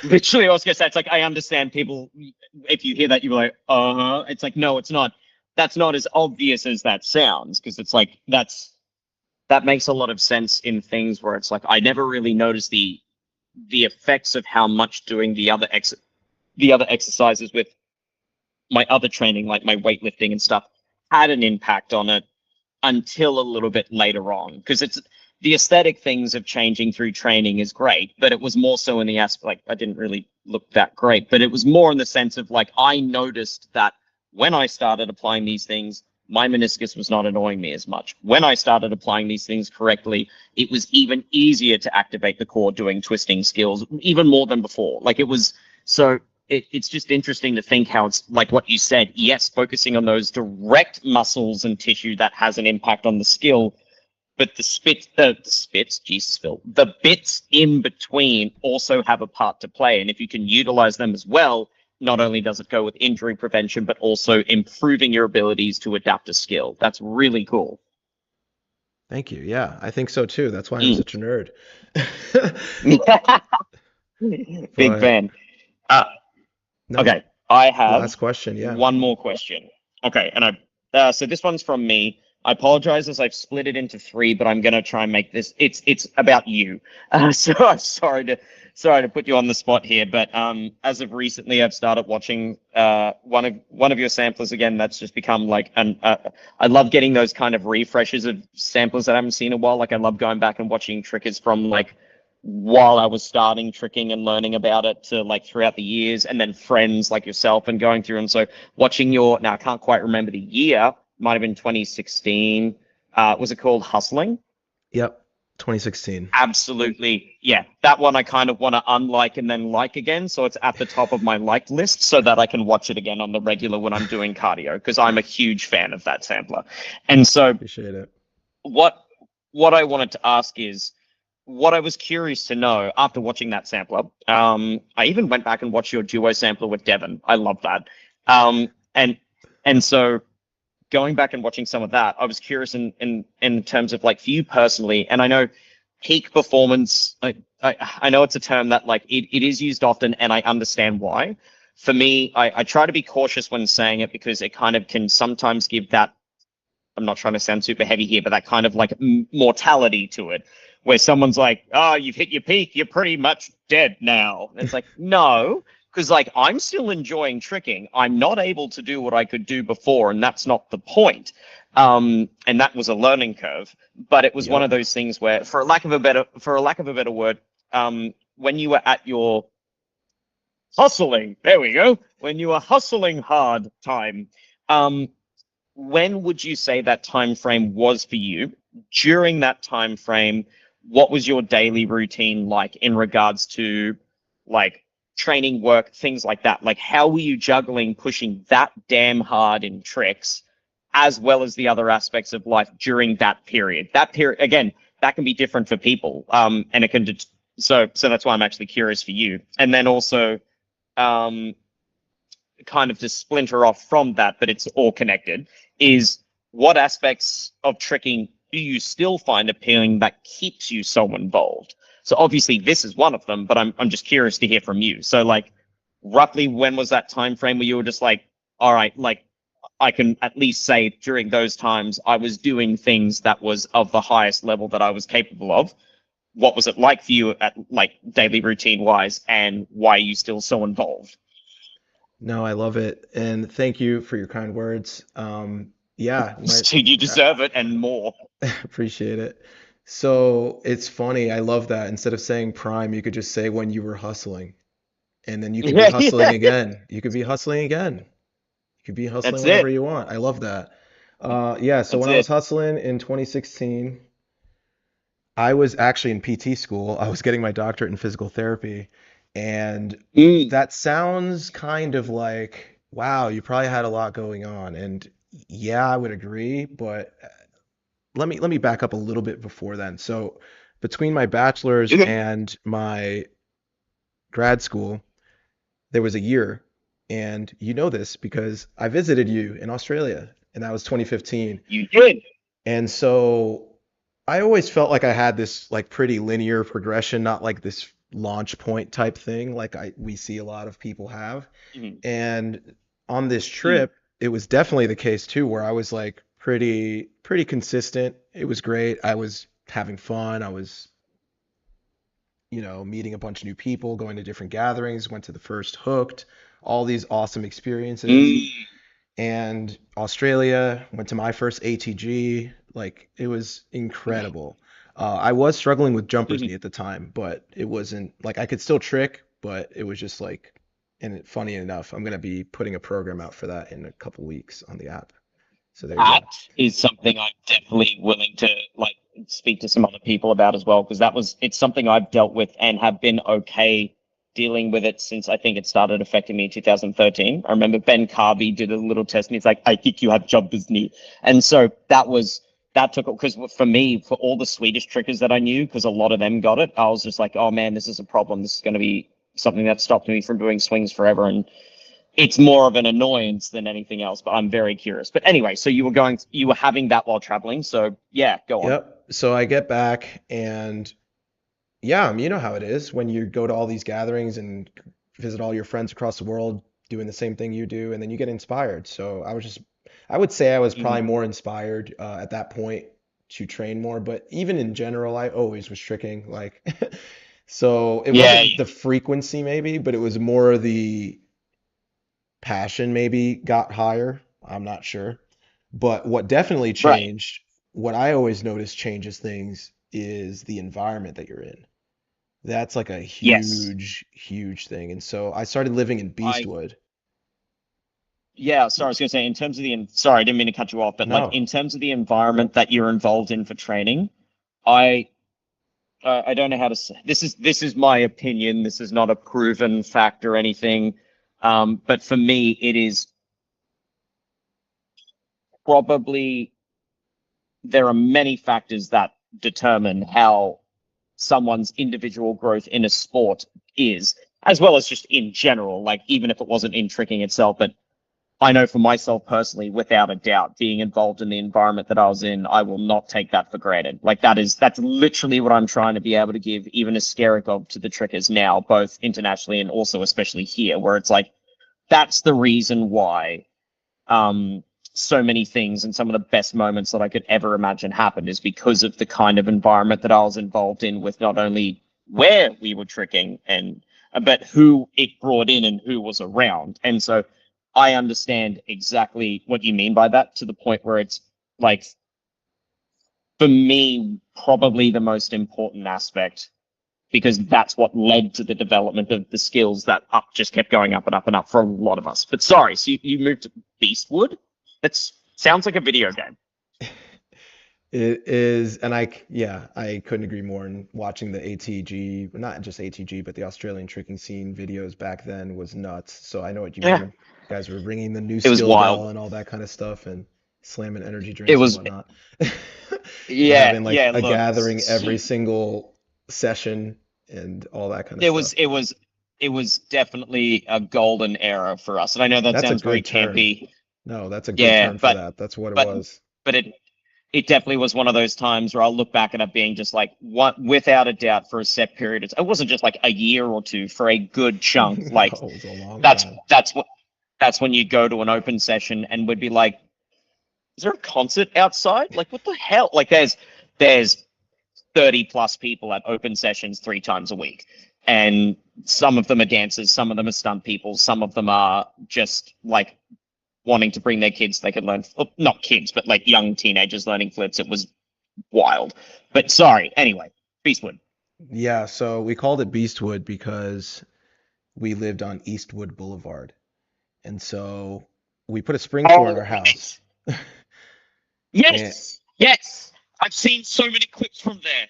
literally, I was gonna say, it's like, I understand people. If you hear that, you're like, It's like, no, it's not. That's not as obvious as that sounds, because it's like that makes a lot of sense in things where it's like I never really noticed the effects of how much doing the other exercises with my other training, like my weightlifting and stuff, had an impact on it until a little bit later on, because it's the aesthetic things of changing through training is great, but it was more so in the aspect, like, I didn't really look that great, but it was more in the sense of like, I noticed that when I started applying these things, my meniscus was not annoying me as much. When I started applying these things correctly, it was even easier to activate the core doing twisting skills, even more than before. Like, it was, so it's just interesting to think how it's like what you said. Yes, focusing on those direct muscles and tissue that has an impact on the skill, but the bits in between also have a part to play. And if you can utilize them as well, not only does it go with injury prevention, but also improving your abilities to adapt a skill. That's really cool. Thank you. Yeah, I think so too. That's why I'm such a nerd. Big fan. Okay, I have last question. Yeah, one more question. Okay, and so this one's from me. I apologize as I've split it into 3, but I'm gonna try and make this. It's about you. So I'm sorry sorry to put you on the spot here, but as of recently, I've started watching one of your samplers again. That's just become like an I love getting those kind of refreshes of samplers that I haven't seen in a while. Like I love going back and watching trickers from like while I was starting tricking and learning about it to like throughout the years, and then friends like yourself and going through. And so watching your now I can't quite remember the year. Might have been 2016. Was it called Hustling? Yep, 2016. Absolutely. Yeah. That one I kind of want to unlike and then like again. So it's at the top of my liked list so that I can watch it again on the regular when I'm doing cardio, because I'm a huge fan of that sampler. And so Appreciate it. what what I wanted to ask is what I was curious to know after watching that sampler. I even went back and watched your duo sampler with Devon. I love that. And so going back and watching some of that, I was curious in terms of like for you personally, and I know peak performance, I know it's a term that like it is used often, and I understand why. For me, I try to be cautious when saying it because it kind of can sometimes give that, I'm not trying to sound super heavy here, but that kind of like mortality to it, where someone's like, oh, you've hit your peak, you're pretty much dead now. And it's like, no, because like I'm still enjoying tricking. I'm not able to do what I could do before, and that's not the point. And that was a learning curve. But it was one of Yep. those things where, for lack of a better word, when you were at your hustling, there we go, when you were hustling hard time, um, when would you say that time frame was for you? During that time frame, what was your daily routine like in regards to like training work, things like that? Like how were you juggling pushing that damn hard in tricks as well as the other aspects of life during that period? That period again, that can be different for people. And it can so that's why I'm actually curious for you. And then also um kind of to splinter off from that, but it's all connected, is what aspects of tricking do you still find appealing that keeps you so involved? So obviously this is one of them, but I'm just curious to hear from you. So like roughly when was that time frame where you were just like, all right, like I can at least say during those times I was doing things that was of the highest level that I was capable of. What was it like for you at like daily routine wise, and why are you still so involved? No, I love it, and thank you for your kind words. Yeah, So you deserve it and more. appreciate it. So it's funny. I love that. Instead of saying prime, you could just say when you were hustling, and then you could be Yeah, hustling yeah. again. You could be hustling again. You could be hustling That's whenever it. you want. I love that. Yeah. So That's when I was it. hustling in 2016, I was actually in PT school. I was getting my doctorate in physical therapy, and Mm. that sounds kind of like, wow, you probably had a lot going on. And yeah, I would agree, but let me back up a little bit before then. So between my bachelor's Okay. and my grad school, there was a year, and you know this because I visited you in Australia, and that was 2015. You did. And so I always felt like I had this like pretty linear progression, not like this launch point type thing like we see a lot of people have. Mm. And on this Mm. trip, it was definitely the case too, where I was like pretty consistent. It was great. I was having fun. I was, meeting a bunch of new people, going to different gatherings, went to the first Hooked, all these awesome experiences. Mm. And Australia, went to my first ATG. Like it was incredible. I was struggling with jumper's knee Mhm. at the time, but it wasn't like I could still trick, but it was just like, and funny enough, I'm gonna be putting a program out for that in a couple weeks on the app. So there you That go. is something I'm definitely willing to like speak to some other people about as well, because it's something I've dealt with and have been okay dealing with it since I think it started affecting me in 2013. I remember Ben Carby did a little test and he's like, I think you have jumper's knee. And so that took, because for me, for all the Swedish trickers that I knew, because a lot of them got it, I was just like, oh man, this is a problem. This is going to be something that stopped me from doing swings forever. And it's more of an annoyance than anything else, but I'm very curious. But anyway, so you were having that while traveling. So yeah, go on. Yep. So I get back and yeah, you know how it is when you go to all these gatherings and visit all your friends across the world doing the same thing you do, and then you get inspired. So I would say I was probably Mhm. more inspired at that point to train more, but even in general, I always was tricking. Like, So it Yeah, wasn't the frequency maybe, but it was more the passion maybe got higher. I'm not sure. But what definitely right. changed, what I always notice changes things is the environment that you're in. That's like a Yes. huge, huge thing. And so I started living in I Beastwood. Yeah, sorry, I was going to say in terms of sorry, I didn't mean to cut you off, but like No. in terms of the environment that you're involved in for training, I I don't know how to say this is my opinion. This is not a proven fact or anything. But for me, it is probably there are many factors that determine how someone's individual growth in a sport is, as well as just in general, like even if it wasn't in tricking itself. But I know for myself personally, without a doubt, being involved in the environment that I was in, I will not take that for granted. Like that's literally what I'm trying to be able to give even a skerrick of to the trickers now, both internationally and also especially here, where it's like that's the reason why um so many things and some of the best moments that I could ever imagine happened is because of the kind of environment that I was involved in with not only where we were tricking and but who it brought in and who was around. And so I understand exactly what you mean by that to the point where it's like for me probably the most important aspect because that's what led to the development of the skills that up just kept going up and up and up for a lot of us. But sorry, so you moved to Beastwood? That sounds like a video game. It is, and yeah, I couldn't agree more. And watching the ATG, not just ATG, but the Australian tricking scene videos back then was nuts. So I know what you Yeah, mean. You guys were bringing the new it was skill wild. ball and all that kind of stuff and slamming energy It drinks and was, whatnot. And yeah, having like yeah. a Look, gathering every single session and all that kind of it stuff. was, it was, it was definitely a golden era for us. And I know that That's a sounds very good term. campy. No, that's a good Yeah, term for that. That's what it but was. but it definitely was one of those times where I'll look back at it being just like what without a doubt for a set period. It wasn't just like a year or two for a good chunk. No, Like it was a long that's time. that's what that's when you go to an open session and would be like, is there a concert outside? Like what the hell? Like there's 30 plus people at open sessions 3 times a week. And some of them are dancers, some of them are stunt people, some of them are just like wanting to bring their kids so they could learn, well, not kids, but like young teenagers learning flips. It was wild. But sorry, anyway, Beastwood. Yeah, so we called it Beastwood because we lived on Eastwood Boulevard. And so we put a spring floor in Oh, our house. And yes. I've seen so many clips from there.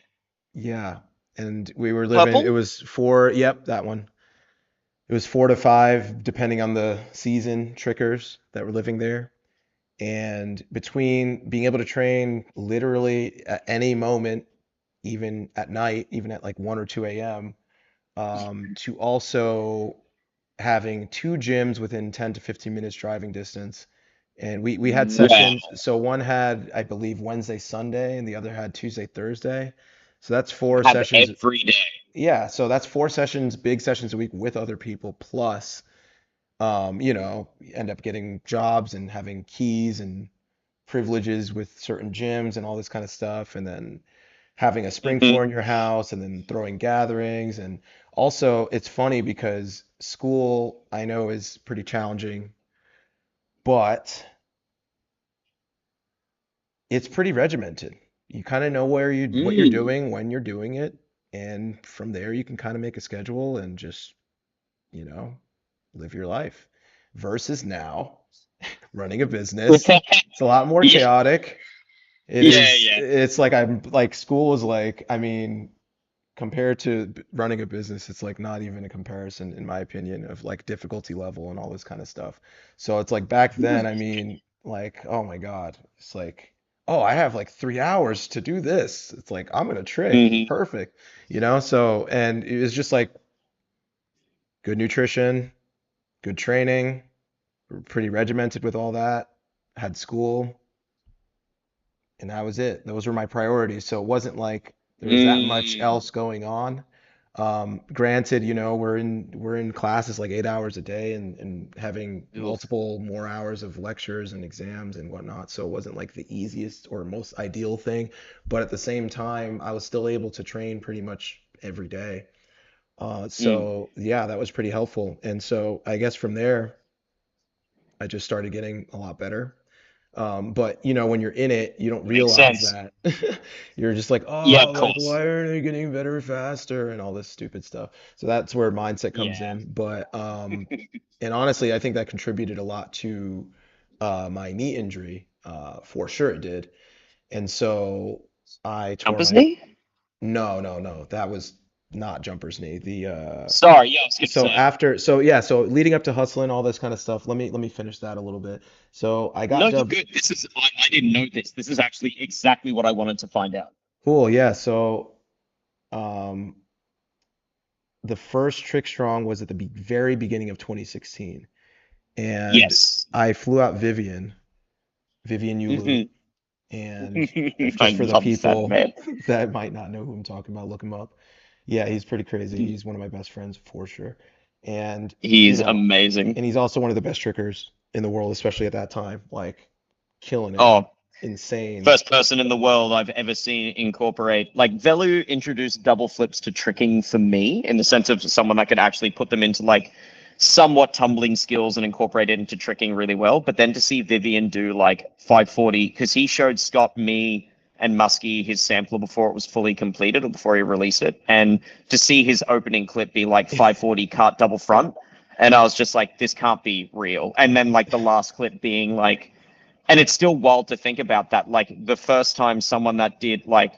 yeah, and we were living, it Purple? was four, yep, that one. It was 4 to 5, depending on the season, trickers that were living there. And between being able to train literally at any moment, even at night, even at like 1 or 2 a.m., to also having two gyms within 10 to 15 minutes driving distance. And we had Wow. sessions. So one had, I believe, Wednesday, Sunday, and the other had Tuesday, Thursday. So that's four Have sessions. every day. Yeah, so that's 4 sessions, big sessions a week with other people, plus, you end up getting jobs and having keys and privileges with certain gyms and all this kind of stuff, and then having a spring Hmm. floor in your house, and then throwing gatherings. And also, it's funny because school, I know, is pretty challenging, but it's pretty regimented. You kind of know what you're Mm. doing when you're doing it, and from there you can kind of make a schedule and just, you know, live your life. Versus now, running a business, it's a lot more Yeah, chaotic. yeah. It's like I'm like school is like, I mean, compared to running a business, it's like not even a comparison, in my opinion, of like difficulty level and all this kind of stuff. So it's like back then, I mean, like, oh my God, it's like, oh, I have like 3 hours to do this. It's like, I'm gonna trick. Hmm. Perfect. So, and it was just like good nutrition, good training, pretty regimented with all that, had school, and that was it. Those were my priorities. So it wasn't like there was that much Mm. else going on. Granted, we're in classes like 8 hours a day and having Oof. multiple more hours of lectures and exams and whatnot. So it wasn't like the easiest or most ideal thing. But at the same time, I was still able to train pretty much every day. Mm. So yeah, that was pretty helpful. And so I guess from there, I just started getting a lot better. But when you're in it, you don't Makes realize sense. that. You're just like, Yeah, oh, of like course. why are they getting better faster and all this stupid stuff. So that's where mindset comes Yeah. in. But and honestly, I think that contributed a lot to my knee injury. For sure it did. And so I tore Jumper's my knee? no, no, no. That was not jumper's knee. The Sorry, yeah, I was gonna so say. after so yeah, so leading up to hustling, all this kind of stuff. Let me finish that a little bit. So I No, got you're dubbed. good. I didn't know this. This is actually exactly what I wanted to find out. Cool, yeah. So um the first Trick Strong was at the very beginning of 2016, and Yes. I flew out Vivian Yulu, Hmm. and if I just for the love that people man. that might not know who I'm talking about, look him up. Yeah, he's pretty crazy. He's one of my best friends for sure. And, you He's know, amazing. and he's also one of the best trickers in the world, especially at that time, like killing it. Oh, Insane. first person in the world I've ever seen incorporate like Velu introduced double flips to tricking for me in the sense of someone that could actually put them into like somewhat tumbling skills and incorporate it into tricking really well. But then to see Vivian do like 540, because he showed Scott, me, and Muskie his sampler before it was fully completed or before he released it, and to see his opening clip be like 540 cart double front, and I was just like, this can't be real. And then like the last clip being like, and it's still wild to think about that. Like the first time someone that did like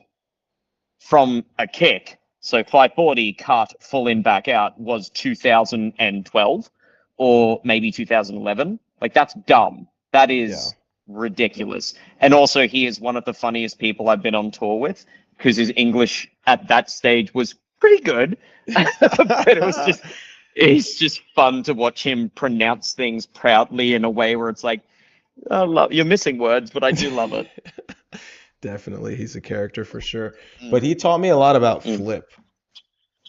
from a kick, so 540 cut full in back out was 2012 or maybe 2011. Like that's dumb. That Yeah. is ridiculous. And also, he is one of the funniest people I've been on tour with because his English at that stage was pretty good, but it's just fun to watch him pronounce things proudly in a way where it's like, I love you're missing words, but I do love it. Definitely, he's a character for sure. Mm, But he taught me a lot about mm. flip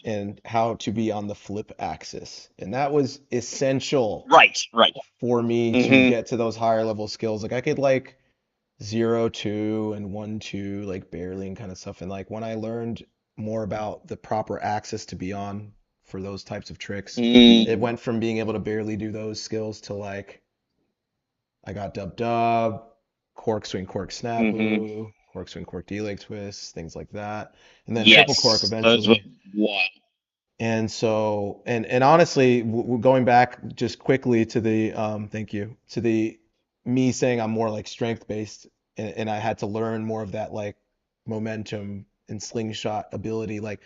and how to be on the flip axis. And that was essential Right, right. for me to Hmm. get to those higher level skills. Like I could like 0, 2 and 1, 2, like barely and kind of stuff. And like when I learned more about the proper axis to be on for those types of tricks, it Mm, went from being able to barely do those skills to like I got dub dub, cork swing, cork hmm. snapu, cork swing, cork D-leg twist, things like that. And then triple cork Yes, those were eventually. wild. And so, and honestly, going back just quickly to the thank you to the me saying I'm more like strength based, and I had to learn more of that like momentum and slingshot ability. Like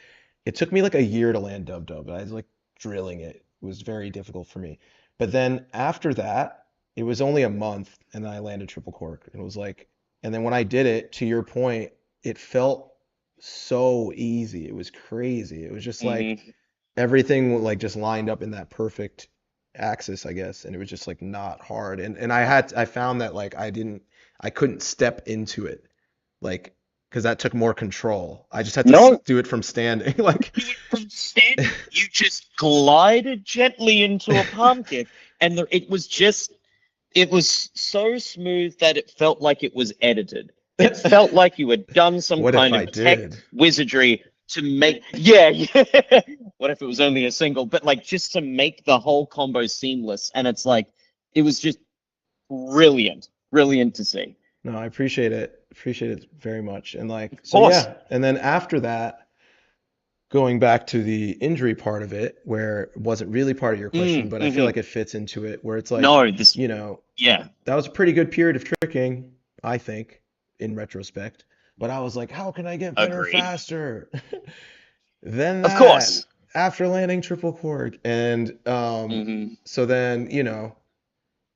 it took me like a year to land dub dub. I was like drilling it. It was very difficult for me. But then after that, it was only a month, and I landed triple cork. And it was like, and then when I did it, to your point, it felt so easy. It was crazy. It was just like Hmm. everything like just lined up in that perfect axis, I guess, and it was just like not hard. And I found that like I couldn't step into it like because that took more control. I just had to No, do it from standing like do it from standing. You just glided gently into a palm kick, and it was so smooth that it felt like it was edited. It felt like you had done some what if kind I of tech did? wizardry to make, yeah, yeah. What if it was only a single? But like just to make the whole combo seamless. And it's like, it was just brilliant, brilliant to see. No, I appreciate it. Appreciate it very much. And like Of so course. yeah, and then after that going back to the injury part of it, where it wasn't really part of your question, Mm, but I feel hmm. like it fits into it, where it's like, No, this, you know, yeah, that was a pretty good period of tricking, I think, in retrospect. But I was like, how can I get better agreed. faster than Of that course. after landing triple cork? And Hmm. so then,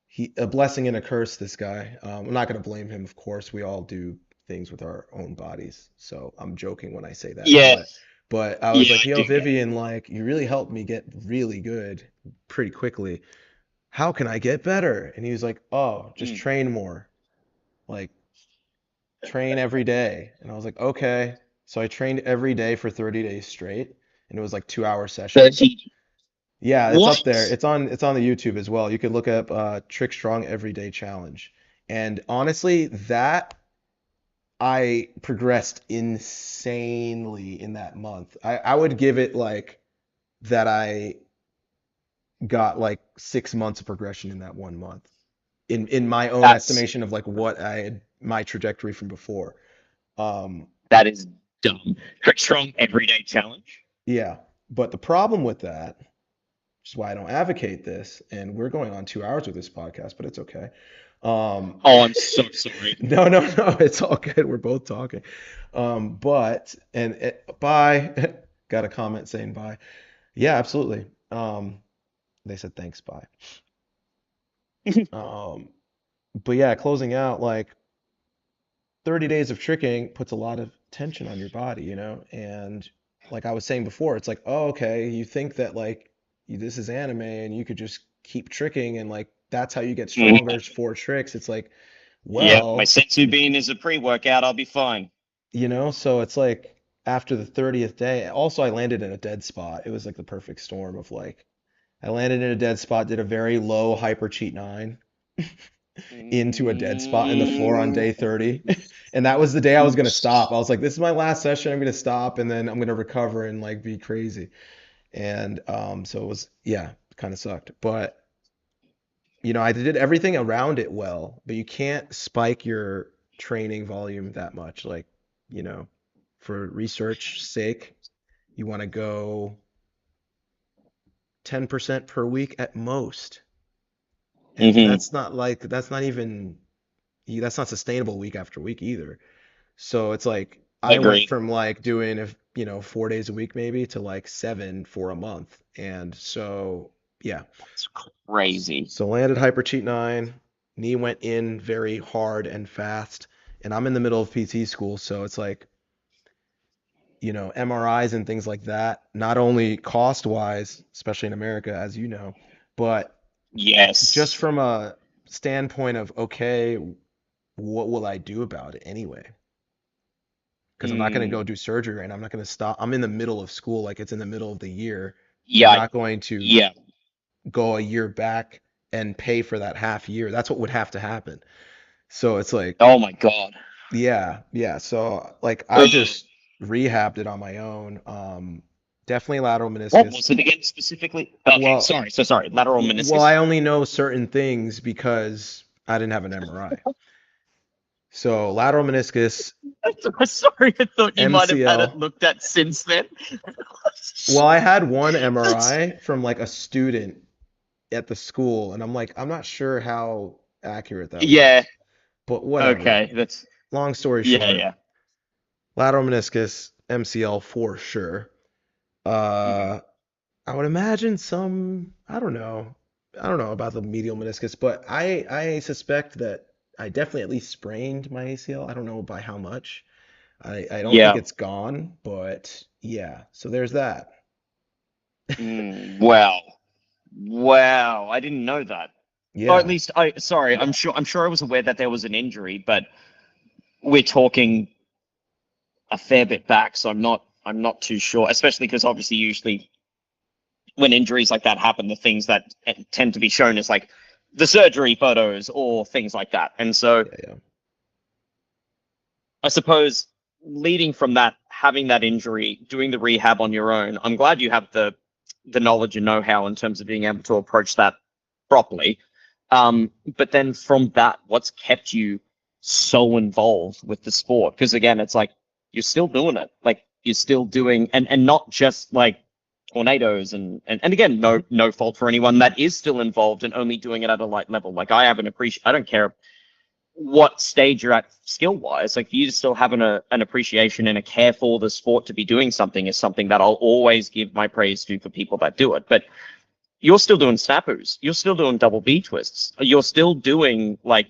he a blessing and a curse, this guy. I'm not going to blame him, of course. We all do things with our own bodies. So I'm joking when I say that. Yeah, But I was yeah, like, I do yo, get it. Vivian, like, you really helped me get really good pretty quickly. How can I get better? And he was like, oh, just Mm. train more. Like, train every day. And I was like, okay. So I trained every day for 30 days straight, and it was like 2 hour sessions. 30. Yeah, it's up there. What? It's on the YouTube as well. You could look up Trick Strong Everyday Challenge. And honestly, that I progressed insanely in that month. I would give it like that I got like 6 months of progression in that 1 month in my own That's estimation of like what I had my trajectory from before. Um, that is dumb. Quick strong everyday challenge. yeah, but the problem with that, which is why I don't advocate this, and we're going on 2 hours with this podcast, but it's okay. Um, Oh, I'm so sorry. no, it's all good. We're both talking. But and bye. Got a comment saying bye. Yeah, absolutely. They said thanks, bye. Um, but yeah, closing out like 30 days of tricking puts a lot of tension on your body, and like I was saying before, it's like, oh, okay, you think that like this is anime and you could just keep tricking and like that's how you get stronger, it's 4 tricks. It's like, Yeah, my well, sensu bean is a pre-workout. I'll be fine. so it's like after the 30th day, also I landed in a dead spot. It was like the perfect storm of like I landed in a dead spot, did a very low hyper cheat 9 into a dead spot in the floor on day 30. And that was the day I was going to stop. I was like, this is my last session. I'm going to stop and then I'm going to recover and like be crazy. And so it was, yeah, kind of sucked. But, I did everything around it well, but you can't spike your training volume that much. Like, you know, for research sake, you want to go 10% per week at most. And Hmm. that's not sustainable week after week either. So it's like I went Agree. from like doing 4 days a week maybe to like 7 for a month. And so yeah. It's crazy. So landed hyper cheat 9, knee went in very hard and fast, and I'm in the middle of PT school, so it's like, MRIs and things like that, not only cost wise, especially in America, as you know, but just Yes. from a standpoint of, okay, what will I do about it anyway? Because I'm not going to go Mm. do surgery and I'm not going to stop. I'm in the middle of school, like it's in the middle of the year. I'm Yeah. not going to Yeah. go a year back and pay for that half year. That's what would have to happen. So it's like, Oh my God. yeah, yeah. So like I Ugh. just rehabbed it on my own. Definitely lateral What meniscus. was it again specifically? Okay, Well, sorry. So sorry. Lateral well, I meniscus. only know certain things because I didn't have an MRI. So lateral meniscus, I'm sorry. I thought you might have had it MCL. looked at since then. Well, I had one That's- MRI from like a student at the school, and I'm like, I'm not sure how accurate that yeah. was, but whatever. Okay. That's Long story yeah. short, Yeah. lateral meniscus, MCL for sure. Mhm. Uh, I would imagine I don't know about the medial meniscus, but I suspect that I definitely at least sprained my ACL. I don't know by how much. I don't think Yeah. it's gone, but yeah. So there's that. Wow. Wow. I didn't know that. Or at Yeah. least I sorry, I'm sure I was aware that there was an injury, but we're talking a fair bit back, so I'm not too sure, especially because obviously usually when injuries like that happen, the things that tend to be shown is like the surgery photos or things like that. And so Yeah, yeah. I suppose leading from that, having that injury, doing the rehab on your own, I'm glad you have the knowledge and know-how in terms of being able to approach that properly. But then from that, what's kept you so involved with the sport? Because again, it's like you're still doing it. Like you're still doing and not just like tornadoes and again, no Mhm. no fault for anyone that is still involved and only doing it at a light level. Like I have an appreciation. I don't care what stage you're at skill wise. Like for you to still have an appreciation and a care for the sport to be doing something is something that I'll always give my praise to for people that do it. But you're still doing snappers. You're still doing double B twists. You're still doing like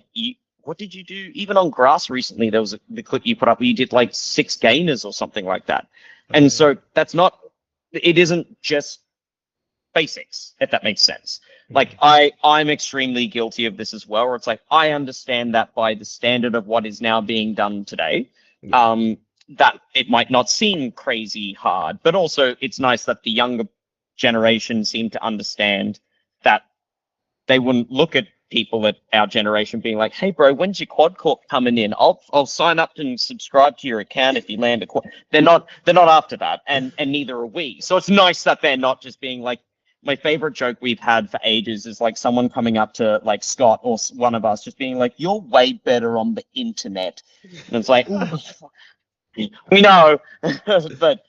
what did you do? Even on grass recently, there was the clip you put up where you did like 6 gainers or something like that. Oh And yeah. so that's not. It isn't just basics, if that makes sense. Like Mhm. I'm extremely guilty of this as well. Where it's like I understand that by the standard of what is now being done today, Yeah. um, that it might not seem crazy hard, but also it's nice that the younger generation seem to understand that they wouldn't look at people at our generation being like, "Hey, bro, when's your quad cork coming in? I'll sign up and subscribe to your account if you land a quad." They're not after that, and neither are we. So it's nice that they're not just being like. My favorite joke we've had for ages is like someone coming up to like Scott or one of us just being like, "You're way better on the internet," and it's like, we know, but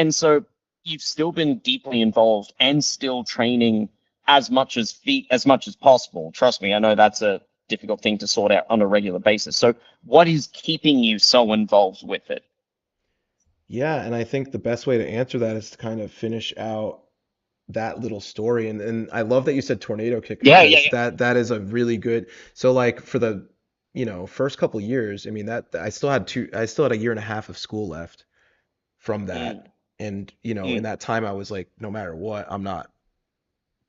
so you've still been deeply involved and still training as much as possible. Trust me, I know that's a difficult thing to sort out on a regular basis. So what is keeping you so involved with it? Yeah, and I think the best way to answer that is to kind of finish out that little story. And I love that you said tornado kick Yeah, yeah, because yeah. that is a really good. So like for the first couple years, I mean that I still had a year and a half of school left from Mm, that. And in mm. that time I was like, no matter what, I'm not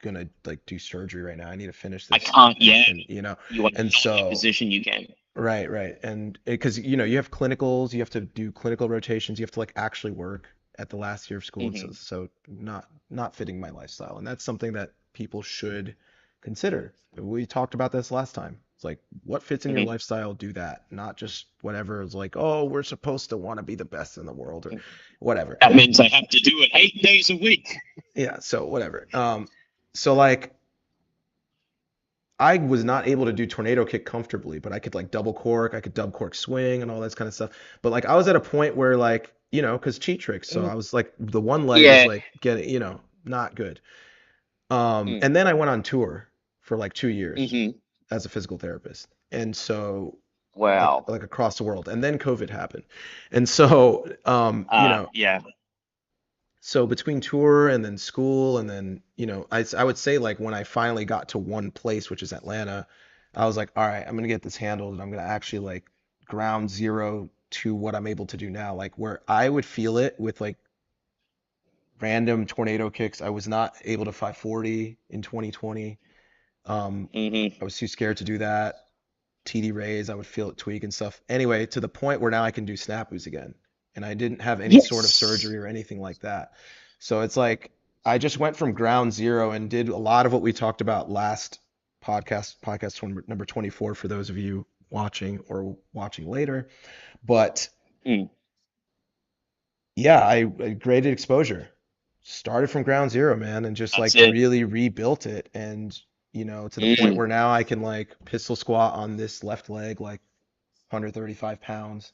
gonna like do surgery right now. I need to finish I this can't. and Yeah, and you are and not in a so position you can. right. And because you have clinicals, you have to do clinical rotations, you have to like actually work at the last year of school, and so Hmm. so not fitting my lifestyle. And that's something that people should consider. We talked about this last time. It's like what fits in your Hmm. lifestyle, do that, not just whatever is like, oh, we're supposed to want to be the best in the world or whatever. That means I have to do it 8 days a week. Yeah, so whatever. So like I was not able to do tornado kick comfortably, but I could like double cork, I could dub cork swing and all that kind of stuff. But like I was at a point where like, because cheat tricks. So I was like the one leg was Yeah. like getting, not good. Mm. And then I went on tour for like 2 years Hmm. as a physical therapist. And so Wow. like across the world. And then COVID happened. And so Yeah. so between tour and then school and then I would say like when I finally got to one place, which is Atlanta, I was like, all right, I'm gonna get this handled and I'm gonna actually like ground zero to what I'm able to do now, like where I would feel it with like random tornado kicks. I was not able to 540 in 2020. Hmm. I was too scared to do that. TD raise, I would feel it tweak and stuff. Anyway, to the point where now I can do snap again. And I didn't have any sort of Yes. surgery or anything like that. So it's like I just went from ground zero and did a lot of what we talked about last podcast number 24 for those of you watching or watching later. But Mm. yeah, I graded exposure. Started from ground zero, man, and just like That's it. really rebuilt it. And to the point Mm. where now I can like pistol squat on this left leg like 135 pounds,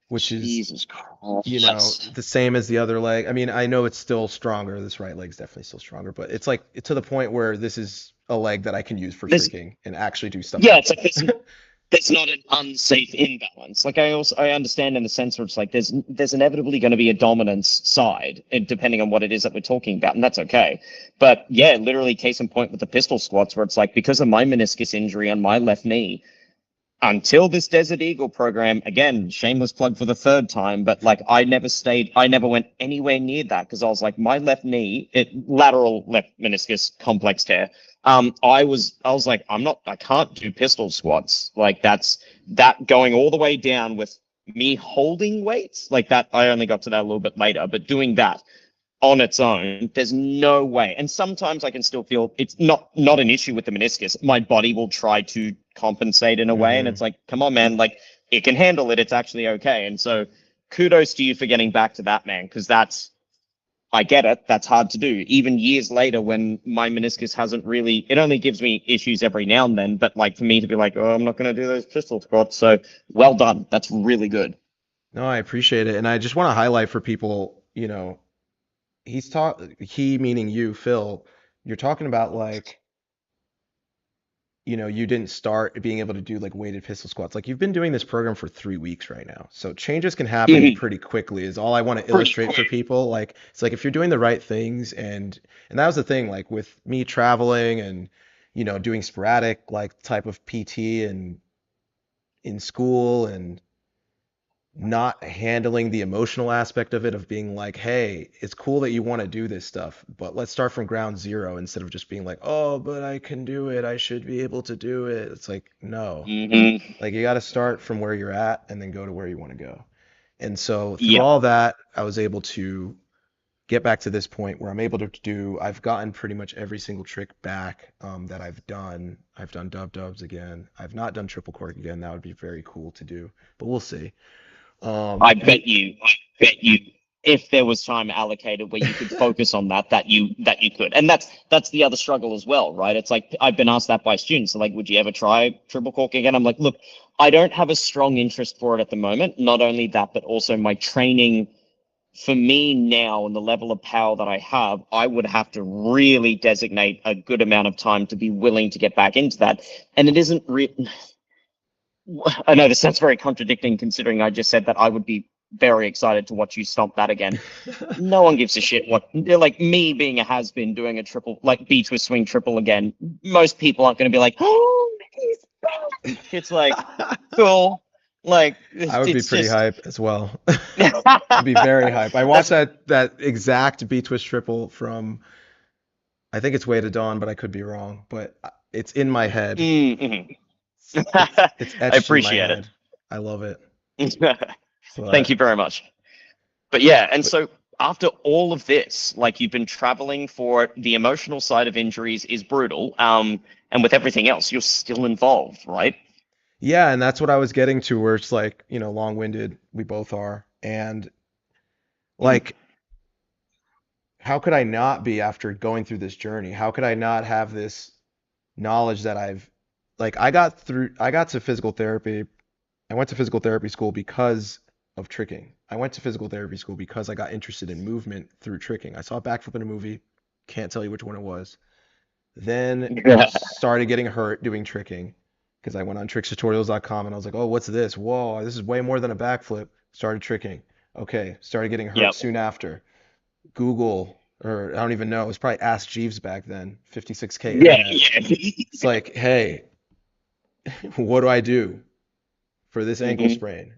which is, Jesus Christ. the same as the other leg. I mean, I know it's still stronger. This right leg's definitely still stronger, but it's like to the point where this is a leg that I can use for There's tricking and actually do stuff Yeah, with. it's like there's not an unsafe imbalance. Like I understand in the sense where it's like there's inevitably going to be a dominance side, depending on what it is that we're talking about, and that's okay. But yeah, literally case in point with the pistol squats, where it's like because of my meniscus injury on my left knee, until this Desert Eagle program, again, shameless plug for the third time, but like I never went anywhere near that because I was like, my left knee, lateral left meniscus complex tear. I was like, I can't do pistol squats. Like that going all the way down with me holding weights like that. I only got to that a little bit later, but doing that on its own, there's no way. And sometimes I can still feel it's not an issue with the meniscus. My body will try to compensate in a way, and Hmm. it's like, come on, man, like it can handle it. It's actually okay. And so, kudos to you for getting back to that, man, because I get it. That's hard to do. Even years later, when my meniscus hasn't really, it only gives me issues every now and then. But like for me to be like, oh, I'm not going to do those pistol squats. So well done. That's really good. No, I appreciate it, and I just want to highlight for people, he meaning you, Phil. You're talking about like you didn't start being able to do like weighted pistol squats. Like you've been doing this program for 3 weeks right now. So changes can happen Mhm. pretty quickly is all I want to Pretty illustrate for quick. people. Like it's like if you're doing the right things and that was the thing, like with me traveling and doing sporadic like type of PT and in school and not handling the emotional aspect of it of being like, hey, it's cool that you want to do this stuff, but let's start from ground zero instead of just being like, oh, but I can do it. I should be able to do it. It's like, no. Hmm. Like you got to start from where you're at and then go to where you want to go. And so through Yep. all that, I was able to get back to this point where I'm able to do, I've gotten pretty much every single trick back that I've done. I've done dubs again. I've not done triple cork again. That would be very cool to do, but we'll see. I And bet you, if there was time allocated where you could focus on that you could. And that's the other struggle as well, right? It's like I've been asked that by students, like, would you ever try triple cork again? I'm like, look, I don't have a strong interest for it at the moment. Not only that, but also my training for me now and the level of power that I have, I would have to really designate a good amount of time to be willing to get back into that. And it isn't I know this sounds very contradicting considering I just said that I would be very excited to watch you stomp that again. No one gives a shit what, like me being a has-been doing a triple, like B twist swing triple again. Most people aren't going to be like, oh, he's back. It's like, cool. Like, I would be it's pretty just. hype as well. I'd be very hype. I watched that exact B twist triple from, I think it's Way to Dawn, but I could be wrong. But it's in my head. Mm-hmm. It's I etched in my appreciate head. I love it. it. Thank But you very much. But yeah, and but so after all of this, like you've been traveling for the emotional side of injuries is brutal. And with everything else, you're still involved, right? yeah, and that's what I was getting to, where it's like, long-winded. We both are, and Mhm. like, how could I not be after going through this journey? How could I not have this knowledge that like, I got to physical therapy. I went to physical therapy school because of tricking. I went to physical therapy school because I got interested in movement through tricking. I saw a backflip in a movie, can't tell you which one it was. Then started getting hurt doing tricking because I went on trickstutorials.com and I was like, oh, what's this? Whoa, this is way more than a backflip. Started tricking. Okay, started getting hurt Yep. soon after. Google, or I don't even know, it was probably Ask Jeeves back then, 56K Yeah, internet. yeah. It's like, hey, what do I do for this ankle Hmm. sprain?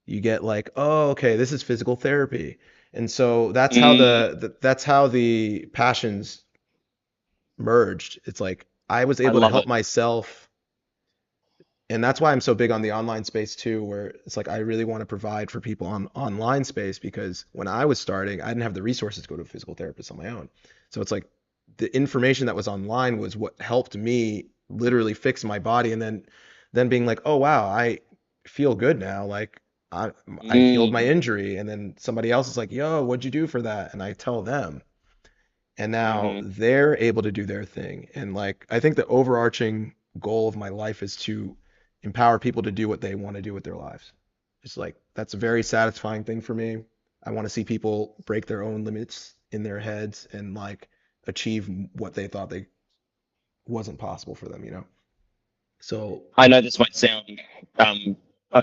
You get like, oh, okay, this is physical therapy. And so that's how Mm, that's how the passions merged. It's like I was I able to love help it. myself, and that's why I'm so big on the online space too, where it's like I really want to provide for people on online space, because when I was starting, I didn't have the resources to go to a physical therapist on my own. So it's like the information that was online was what helped me literally fix my body, and then being like, oh wow, I feel good now. Like I I healed my Mm, injury, and then somebody else is like, yo, what'd you do for that? And I tell them, and now hmm. they're able to do their thing. And like I think the overarching goal of my life is to empower people to do what they want to do with their lives. It's like that's a very satisfying thing for me. I want to see people break their own limits in their heads and like achieve what they thought they wasn't possible for them. So I know this might sound, um, uh,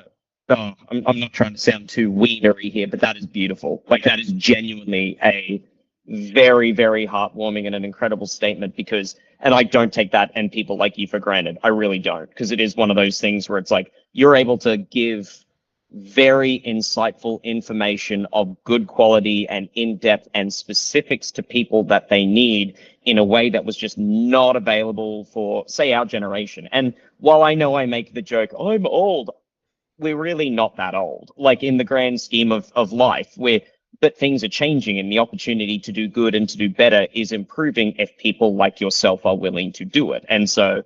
I'm not trying to sound too weenery here, but that is beautiful. Like that is genuinely a very, very heartwarming and an incredible statement because, and I don't take that and people like you for granted. I really don't, because it is one of those things where it's like you're able to give very insightful information of good quality and in-depth and specifics to people that they need in a way that was just not available for, say, our generation. And while I know I make the joke, I'm old, we're really not that old. Like in the grand scheme of life, but things are changing and the opportunity to do good and to do better is improving if people like yourself are willing to do it. And so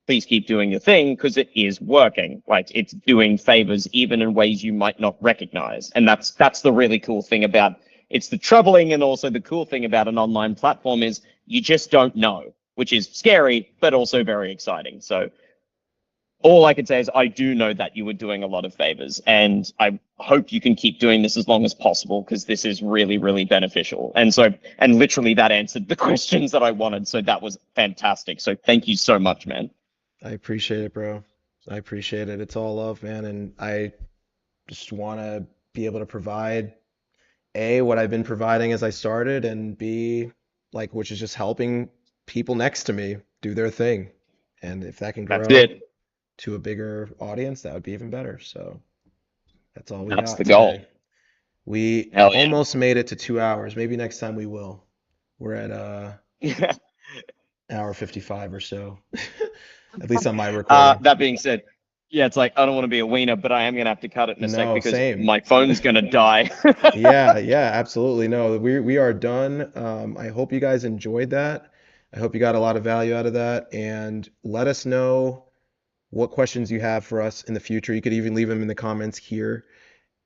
please keep doing your thing because it is working. Like it's doing favors even in ways you might not recognize. And that's the really cool thing about it's the troubling and also the cool thing about an online platform is you just don't know, which is scary, but also very exciting. So all I can say is I do know that you were doing a lot of favors, and I hope you can keep doing this as long as possible because this is really, really beneficial. And so, and literally that answered the questions that I wanted. So that was fantastic. So thank you so much, man. I appreciate it, bro. I appreciate it. It's all love, man, and I just want to be able to provide A, what I've been providing as I started, and B, like, which is just helping people next to me do their thing. And if that can That's grow it. to a bigger audience, that would be even better. So that's all we That's got the goal. today. We Hell almost made it to 2 hours. Maybe next time we will. We're at yeah. hour 55 or so, at least on my recording. That being said, Yeah, it's like I don't want to be a wiener, but I am gonna have to cut it in a sec No, because same. my phone's gonna die. Yeah, absolutely. No, we are done. I hope you guys enjoyed that. I hope you got a lot of value out of that. And let us know what questions you have for us in the future. You could even leave them in the comments here.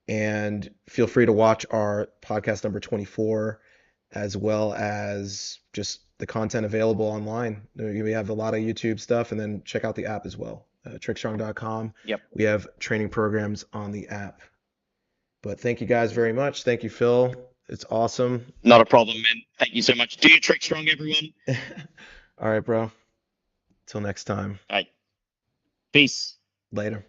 And feel free to watch our podcast number 24, as well as just the content available online. We have a lot of YouTube stuff, and then check out the app as well, trickstrong.com. Yep. We have training programs on the app. But thank you guys very much. Thank you, Phill. It's awesome. Not a problem, man. Thank you so much. Do your trick strong, everyone. All right, bro. Till next time. All right. Peace. Later.